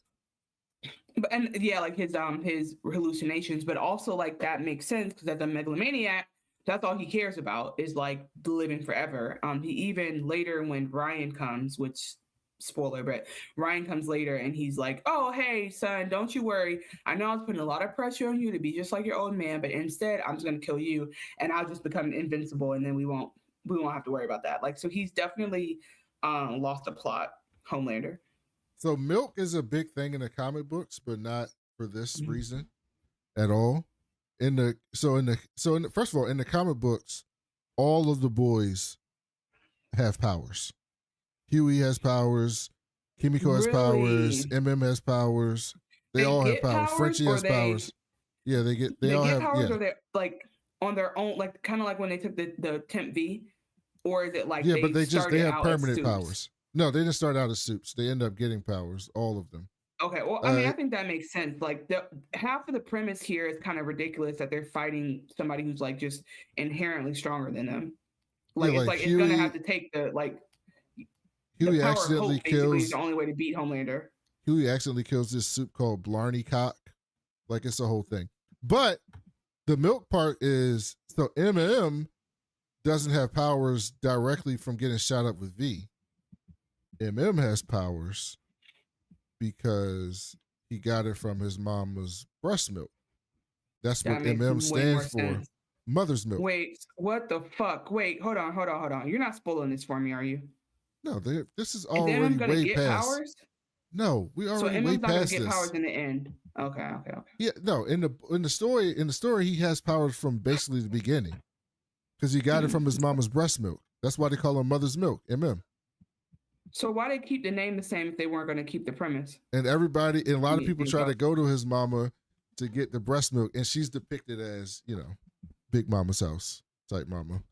[SPEAKER 2] But, and yeah, like his hallucinations, but also like that makes sense because as a megalomaniac, that's all he cares about is like living forever. He even later when Ryan comes, which spoiler, but Ryan comes later and he's like, "Oh, hey, son, don't you worry. I know I was putting a lot of pressure on you to be just like your old man, but instead I'm just going to kill you and I'll just become invincible and then we won't have to worry about that." Like, so he's definitely lost the plot, Homelander.
[SPEAKER 1] So milk is a big thing in the comic books, but not for this reason at all. First of all, in the comic books, all of the boys have powers. Huey has powers. Kimiko has powers.
[SPEAKER 2] Really?
[SPEAKER 1] Has powers. They all have
[SPEAKER 2] get
[SPEAKER 1] powers. Frenchie
[SPEAKER 2] or
[SPEAKER 1] has powers. Yeah, they all
[SPEAKER 2] get
[SPEAKER 1] have.
[SPEAKER 2] powers,
[SPEAKER 1] Yeah,
[SPEAKER 2] or they're like on their own, like kind of like when they took the Temp V, or is it like
[SPEAKER 1] yeah,
[SPEAKER 2] they
[SPEAKER 1] but they
[SPEAKER 2] started
[SPEAKER 1] have
[SPEAKER 2] out as
[SPEAKER 1] permanent
[SPEAKER 2] suits?
[SPEAKER 1] powers. No, they didn't start out as soups. They end up getting powers, all of them.
[SPEAKER 2] Okay, well, I mean, I think that makes sense. Like the half of the premise here is kind of ridiculous that they're fighting somebody who's like just inherently stronger than them. Like
[SPEAKER 1] Yeah,
[SPEAKER 2] it's
[SPEAKER 1] like
[SPEAKER 2] it's gonna have to take the
[SPEAKER 1] Huey
[SPEAKER 2] power of
[SPEAKER 1] accidentally
[SPEAKER 2] hope basically is
[SPEAKER 1] kills.
[SPEAKER 2] the only way to beat Homelander.
[SPEAKER 1] Huey accidentally kills this soup called Blarney Cock. Like it's a whole thing. But the milk part is so doesn't have powers directly from getting shot up with V. Has powers because he got it from his mama's breast milk. That's
[SPEAKER 2] That
[SPEAKER 1] what
[SPEAKER 2] makes way more
[SPEAKER 1] stands for.
[SPEAKER 2] sense.
[SPEAKER 1] Mother's milk.
[SPEAKER 2] Wait, what the fuck? Wait, hold on. You're not spoiling this for me, are you?
[SPEAKER 1] No, this is
[SPEAKER 2] Is
[SPEAKER 1] already
[SPEAKER 2] gonna
[SPEAKER 1] way
[SPEAKER 2] get
[SPEAKER 1] past.
[SPEAKER 2] powers?
[SPEAKER 1] No, we
[SPEAKER 2] So
[SPEAKER 1] already way
[SPEAKER 2] Emmons not gonna
[SPEAKER 1] past
[SPEAKER 2] get
[SPEAKER 1] this.
[SPEAKER 2] powers in the end. Okay.
[SPEAKER 1] Yeah, no. In the story, he has powers from basically the beginning because he got it from his mama's breast milk. That's why they call him Mother's Milk,
[SPEAKER 2] So why they keep the name the same if they weren't going to keep the premise?
[SPEAKER 1] And a lot of people try to
[SPEAKER 2] about-
[SPEAKER 1] go to his mama to get the breast milk, and she's depicted as Big Mama's house type mama.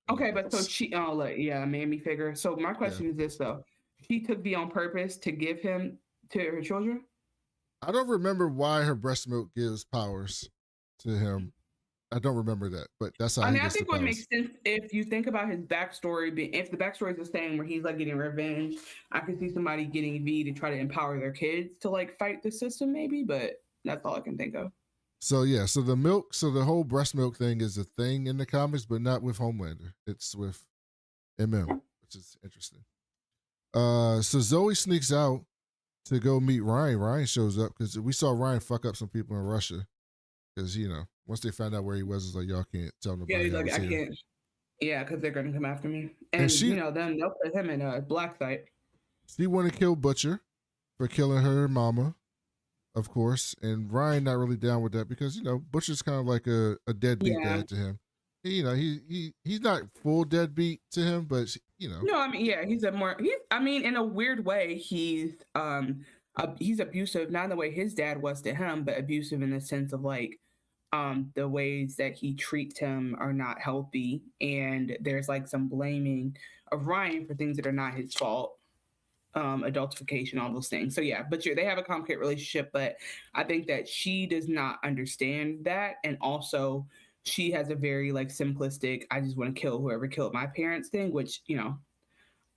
[SPEAKER 2] Okay, but so she, Mamie figure. So my question is this though: she took V on purpose to give him to her children?
[SPEAKER 1] I don't remember why her breast milk gives powers to him. I don't remember that, but that's how
[SPEAKER 2] I
[SPEAKER 1] he
[SPEAKER 2] mean, I
[SPEAKER 1] gets
[SPEAKER 2] think
[SPEAKER 1] the
[SPEAKER 2] what
[SPEAKER 1] powers.
[SPEAKER 2] makes sense if you think about his backstory. If the backstory is the same, where he's like getting revenge, I could see somebody getting V to try to empower their kids to like fight the system, maybe. But that's all I can think of.
[SPEAKER 1] So the whole breast milk thing is a thing in the comics, but not with Homelander. It's with which is interesting. So Zoe sneaks out to go meet Ryan. Ryan shows up because we saw Ryan fuck up some people in Russia. Because once they found out where he was, it's like y'all can't tell nobody.
[SPEAKER 2] Yeah, he's like, I can't. Yeah, because they're gonna come after me, and then they'll put him in a black site.
[SPEAKER 1] She want to kill Butcher for killing her mama, of course, and Ryan not really down with that because Butcher's kind of like a deadbeat dad to him. He's not full deadbeat to him, but
[SPEAKER 2] No, I mean, yeah, he's in a weird way, he's abusive, not in the way his dad was to him, but abusive in the sense of like the ways that he treats him are not healthy, and there's like some blaming of Ryan for things that are not his fault. Adultification, all those things. So yeah, but they have a complicated relationship, but I think that she does not understand that, and also she has a very like simplistic, I just want to kill whoever killed my parents thing, which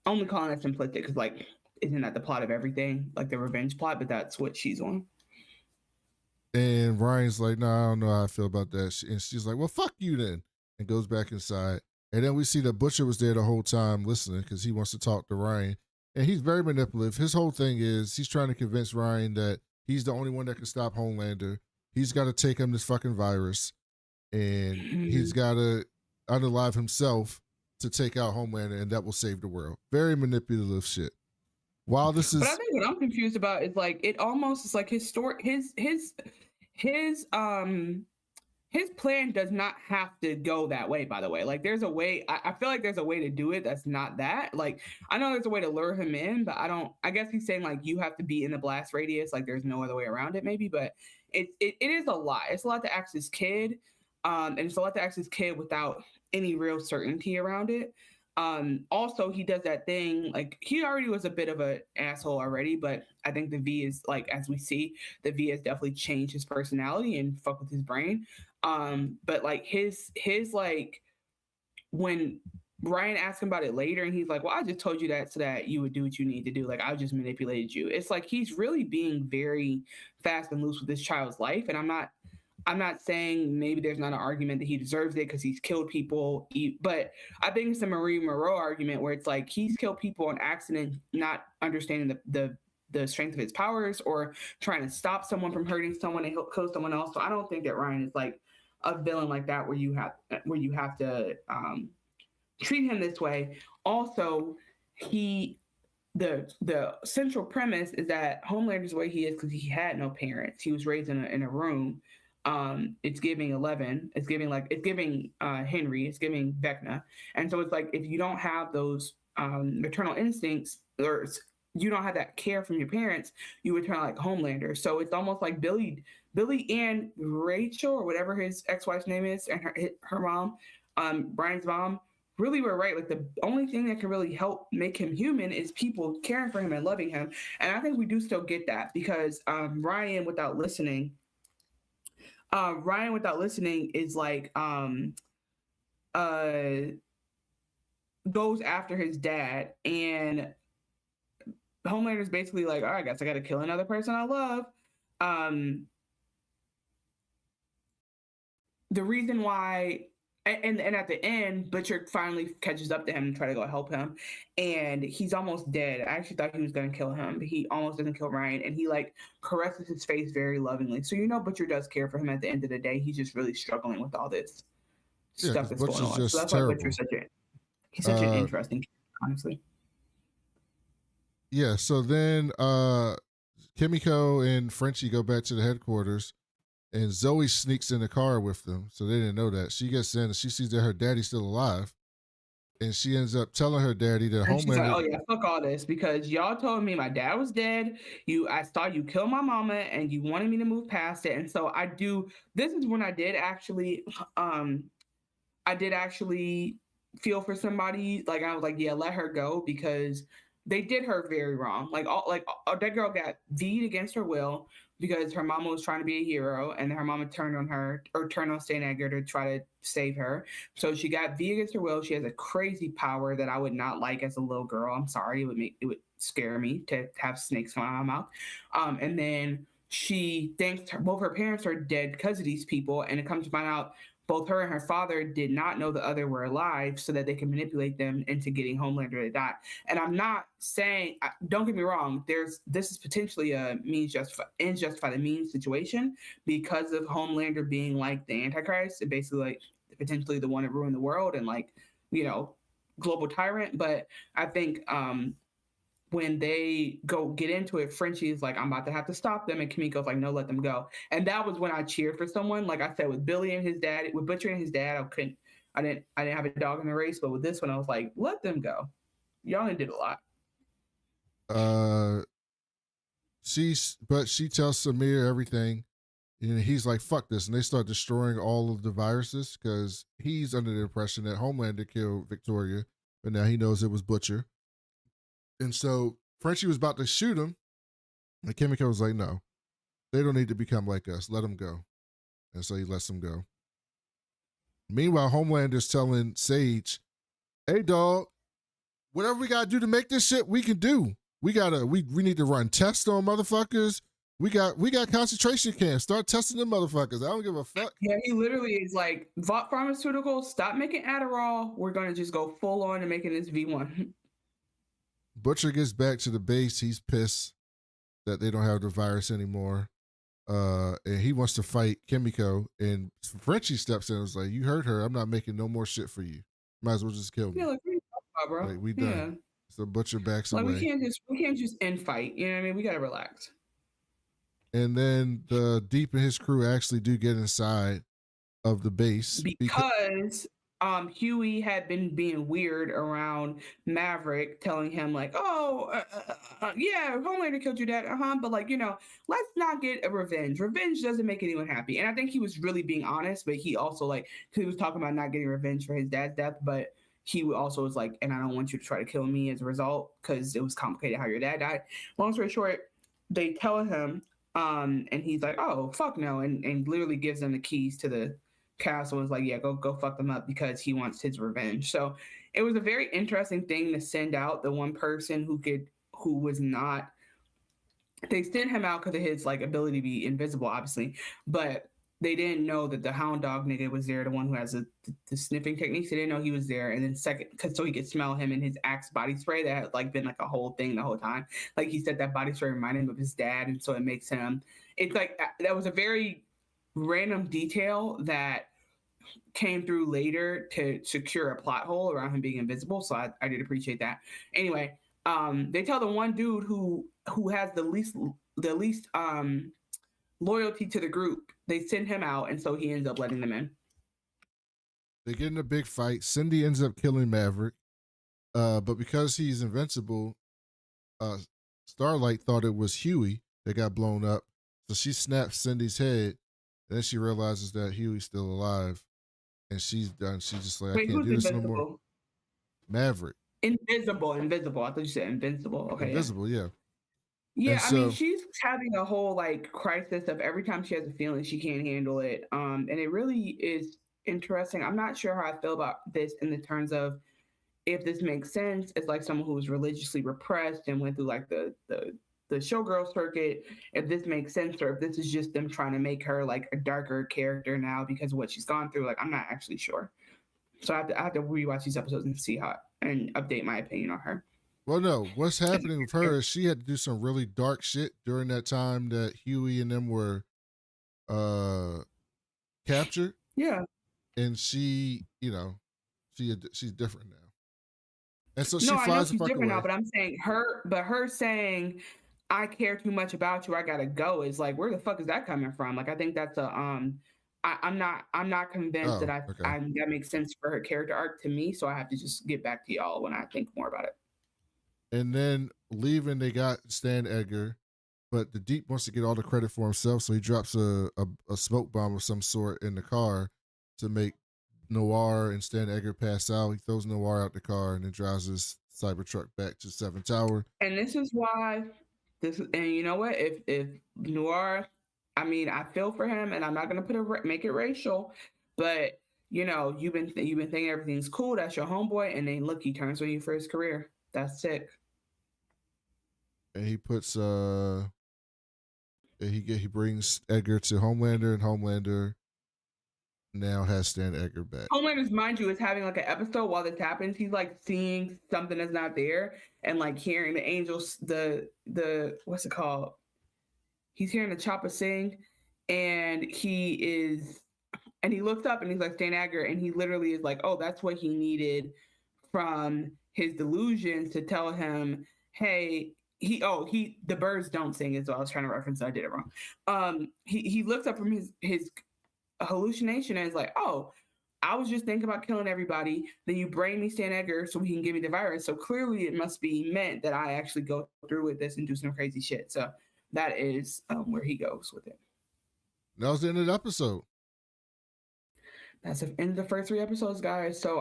[SPEAKER 2] only calling it simplistic because like isn't that the plot of everything, like the revenge plot? But that's what she's on.
[SPEAKER 1] And Ryan's like, no, I don't know how I feel about that. And she's like, well, fuck you then, and goes back inside. And then we see that Butcher was there the whole time listening because he wants to talk to Ryan. And he's very manipulative. His whole thing is he's trying to convince Ryan that he's the only one that can stop Homelander. He's got to take him this fucking virus. And he's got to unalive himself to take out Homelander, and that will save the world. Very manipulative shit. While this is...
[SPEAKER 2] But I think what I'm confused about is like, it almost is like his story, his plan does not have to go that way, by the way. Like there's a way, I feel like there's a way to do it that's not that. Like I know there's a way to lure him in, but I guess he's saying like you have to be in the blast radius, like there's no other way around it maybe, but it is a lot. It's a lot to ask this kid, and it's a lot to ask this kid without any real certainty around it. Also he does that thing, like he already was a bit of an asshole already, but I think the V is like, as we see, the V has definitely changed his personality and fuck with his brain. But like his like when Ryan asked him about it later and he's like, well, I just told you that so that you would do what you need to do. Like I just manipulated you. It's like he's really being very fast and loose with this child's life. And I'm not saying maybe there's not an argument that he deserves it because he's killed people, but I think it's a Marie Moreau argument where it's like he's killed people on accident, not understanding the strength of his powers or trying to stop someone from hurting someone and he'll kill someone else. So I don't think that Ryan is like a villain like that where you have to treat him this way. Also, the central premise is that Homelander's the way he is because he had no parents. He was raised in a room. It's giving 11. It's giving Henry. It's giving Vecna. And so it's like if you don't have those maternal instincts, or you don't have that care from your parents, you would turn like Homelander. So it's almost like Billy and Rachel, or whatever his ex-wife's name is, and her mom, Brian's mom, really were right. Like the only thing that can really help make him human is people caring for him and loving him. And I think we do still get that, because Ryan without listening is like goes after his dad, and Homelander's basically like, all right, I guess I gotta kill another person I love. The reason why, and at the end, Butcher finally catches up to him and try to go help him, and he's almost dead. I actually thought he was gonna kill him, but he almost doesn't kill Ryan, and he like caresses his face very lovingly. So Butcher does care for him at the end of the day. He's just really struggling with all this stuff that's going on. So that's why Butcher's such an interesting character, honestly.
[SPEAKER 1] Yeah, so then Kimiko and Frenchie go back to the headquarters, and Zoe sneaks in the car with them, so they didn't know that. She gets in and she sees that her daddy's still alive, and she ends up telling her daddy that Homelander...
[SPEAKER 2] She's like, oh yeah, fuck all this, because y'all told me my dad was dead. I saw you kill my mama, and you wanted me to move past it. And so this is when I did actually feel for somebody. Like I was like, yeah, let her go, because they did her very wrong. That girl got V'd against her will because her mama was trying to be a hero, and her mama turned on Stan Edgar to try to save her. So she got V against her will. She has a crazy power that I would not like as a little girl. I'm sorry, it would scare me to have snakes come out of my mouth. And then she thinks both her parents are dead because of these people, and it comes to find out both her and her father did not know the other were alive, so that they can manipulate them into getting Homelander to die. And I'm not saying, don't get me wrong, this is potentially a ends justify the means situation, because of Homelander being like the Antichrist, and basically like potentially the one that ruined the world, and like, global tyrant. But I think when they go get into it, Frenchie's like, I'm about to have to stop them. And Kimiko's like, no, let them go. And that was when I cheered for someone. Like I said, with Billy and his dad, with Butcher and his dad, I didn't have a dog in the race. But with this one, I was like, let them go. Y'all did a lot.
[SPEAKER 1] She tells Samir everything. And he's like, fuck this. And they start destroying all of the viruses, because he's under the impression that Homelander killed Victoria. But now he knows it was Butcher. And so Frenchie was about to shoot him, and Kimiko was like, no, they don't need to become like us. Let them go. And so he lets them go. Meanwhile, Homelander's telling Sage, hey, dog, whatever we got to do to make this shit, we can do. We need to run tests on motherfuckers. We got concentration camps. Start testing them motherfuckers. I don't give a fuck.
[SPEAKER 2] Yeah, he literally is like, Vought Pharmaceuticals, stop making Adderall. We're going to just go full on and making this V1.
[SPEAKER 1] Butcher gets back to the base. He's pissed that they don't have the virus anymore. And he wants to fight Kimiko. And Frenchie steps in and was like, you hurt her. I'm not making no more shit for you. Might as well just kill me.
[SPEAKER 2] Yeah, like, what are you talking about, bro?
[SPEAKER 1] Like, we done. Yeah. So Butcher backs away.
[SPEAKER 2] We can't just end fight. You know what I mean? We gotta relax.
[SPEAKER 1] And then the Deep and his crew actually do get inside of the base.
[SPEAKER 2] Because Huey had been being weird around Maverick, telling him like, yeah, Homelander killed your dad, but like, let's not get a revenge. Revenge doesn't make anyone happy. And I think he was really being honest, but he also like, cause he was talking about not getting revenge for his dad's death, but he also was like, and I don't want you to try to kill me as a result, because it was complicated how your dad died. Long story short, they tell him, and he's like, oh, fuck no, and literally gives them the keys to the castle. Was like, yeah, go fuck them up, because he wants his revenge. So it was a very interesting thing to send out the one person who was not. They sent him out because of his like ability to be invisible, obviously, but they didn't know that the hound dog nigga was there, the one who has the sniffing techniques. They didn't know he was there. And then second, so he could smell him in his Axe body spray that had like been like a whole thing the whole time. Like he said that body spray reminded him of his dad, and so it makes him. It's like that was a very random detail that came through later to secure a plot hole around him being invisible. So I did appreciate that. Anyway, they tell the one dude who has the least loyalty to the group. They send him out, and so he ends up letting them in.
[SPEAKER 1] They get in a big fight. Cindy ends up killing Maverick. But because he's invincible, Starlight thought it was Huey that got blown up. So she snaps Cindy's head. And then she realizes that Huey's still alive. And she's done. She's just like, I
[SPEAKER 2] Wait,
[SPEAKER 1] can't
[SPEAKER 2] who's
[SPEAKER 1] do this no
[SPEAKER 2] invisible?
[SPEAKER 1] more. Maverick.
[SPEAKER 2] Invisible. I thought you said invincible. Okay.
[SPEAKER 1] Invisible, yeah.
[SPEAKER 2] Yeah,
[SPEAKER 1] And
[SPEAKER 2] I mean,
[SPEAKER 1] so-
[SPEAKER 2] she's having a whole like crisis of every time she has a feeling she can't handle it. And it really is interesting. I'm not sure how I feel about this in the terms of if this makes sense. It's like someone who was religiously repressed and went through like the showgirl circuit. If this makes sense, or if this is just them trying to make her like a darker character now because of what she's gone through. Like, I'm not actually sure. So I have to rewatch these episodes and see how and update my opinion on her.
[SPEAKER 1] Well, no, what's happening with her is she had to do some really dark shit during that time that Huey and them were captured.
[SPEAKER 2] Yeah.
[SPEAKER 1] And she, she's different now. And so she
[SPEAKER 2] No, I know
[SPEAKER 1] flies the
[SPEAKER 2] she's
[SPEAKER 1] fuck
[SPEAKER 2] different
[SPEAKER 1] away.
[SPEAKER 2] now, but I'm saying her saying, I care too much about you, I gotta go, is like, where the fuck is that coming from? Like, I think that's a I'm not convinced that that makes sense for her character arc to me. So I have to just get back to y'all when I think more about it.
[SPEAKER 1] And then leaving, they got Stan Edgar, but the Deep wants to get all the credit for himself, so he drops a smoke bomb of some sort in the car to make Noir and Stan Edgar pass out. He throws Noir out the car and then drives his Cybertruck back to 7 Tower.
[SPEAKER 2] And this is why and you know what? If Noir, I mean, I feel for him, and I'm not gonna make it racial, but you've been thinking everything's cool. That's your homeboy, and then look, he turns on you for his career. That's sick.
[SPEAKER 1] And he puts he brings Edgar to Homelander, and Homelander now has Stan Edgar back.
[SPEAKER 2] Homelander's, mind you, is having like an episode while this happens. He's like seeing something that's not there, and like hearing the angels, the what's it called? He's hearing the chopper sing, and he looks up and he's like Stan Edgar, and he literally is like, oh, that's what he needed from his delusions to tell him, hey, the birds don't sing is what I was trying to reference. I did it wrong. He looks up from his hallucination and is like, oh, I was just thinking about killing everybody. Then you bring me Stan Edgar so he can give me the virus. So clearly it must be meant that I actually go through with this and do some crazy shit. So that is where he goes with it.
[SPEAKER 1] That was the end of the episode.
[SPEAKER 2] That's the end of the first 3 episodes, guys. So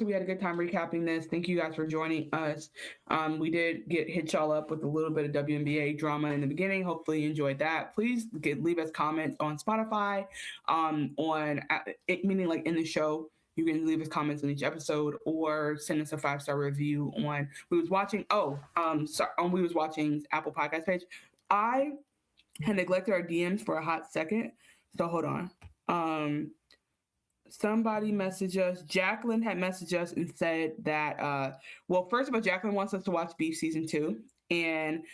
[SPEAKER 2] we had a good time recapping this. Thank you guys for joining us. We did hit y'all up with a little bit of WNBA drama in the beginning. Hopefully you enjoyed that. Please leave us comments on Spotify, meaning like in the show. You can leave us comments on each episode or send us a 5-star review on We Was Watching. On We Was Watching's Apple Podcast page. I had neglected our DMs for a hot second. So hold on. Somebody messaged us. Jacqueline had messaged us and said that, well, first of all, Jacqueline wants us to watch Beef Season 2. And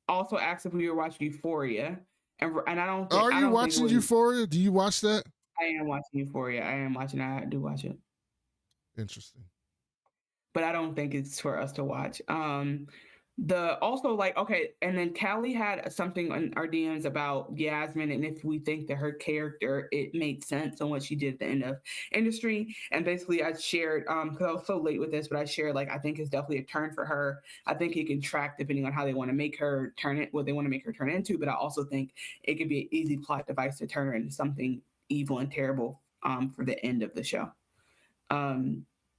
[SPEAKER 2] also asked if we were watching Euphoria. And I don't think...
[SPEAKER 1] Are you watching Euphoria? Do you watch that?
[SPEAKER 2] I am watching Euphoria. I do watch it.
[SPEAKER 1] Interesting.
[SPEAKER 2] But I don't think it's for us to watch. And then Callie had something on our DMs about Yasmin, and if we think that her character, it made sense on what she did at the end of Industry. And basically I shared, because I was so late with this, but I shared, like, I think it's definitely a turn for her. I think it can track depending on how they want to make her what they want to make her turn into, but I also think it could be an easy plot device to turn her into something evil and terrible for the end of the show.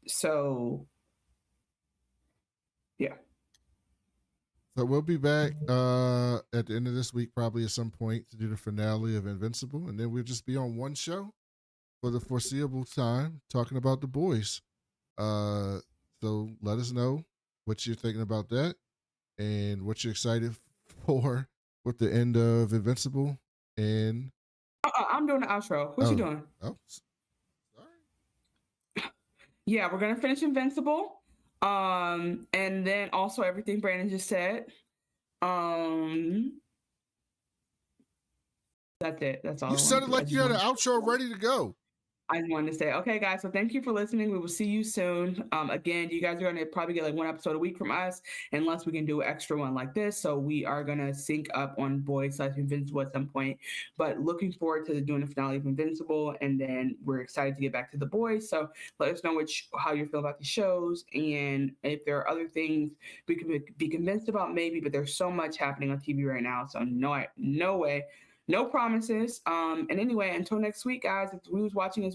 [SPEAKER 2] So yeah.
[SPEAKER 1] So we'll be back at the end of this week, probably at some point, to do the finale of Invincible, and then we'll just be on one show for the foreseeable time, talking about The Boys. So let us know what you're thinking about that, and what you're excited for with the end of Invincible. And
[SPEAKER 2] I'm doing the outro. What you doing?
[SPEAKER 1] Oh, sorry.
[SPEAKER 2] Yeah, we're gonna finish Invincible. And then also everything Brandon just said. That's it. That's all.
[SPEAKER 1] You said it like you had an outro ready to go.
[SPEAKER 2] I just wanted to say, okay, guys, so thank you for listening. We will see you soon. Again, you guys are going to probably get like one episode a week from us, unless we can do an extra one like this. So we are going to sync up on Boys/Invincible at some point. But looking forward to doing the finale of Invincible, and then we're excited to get back to The Boys. So let us know how you feel about the shows, and if there are other things we can be convinced about, maybe. But there's so much happening on TV right now, so no way. No promises. And anyway, until next week, guys, if who's watching is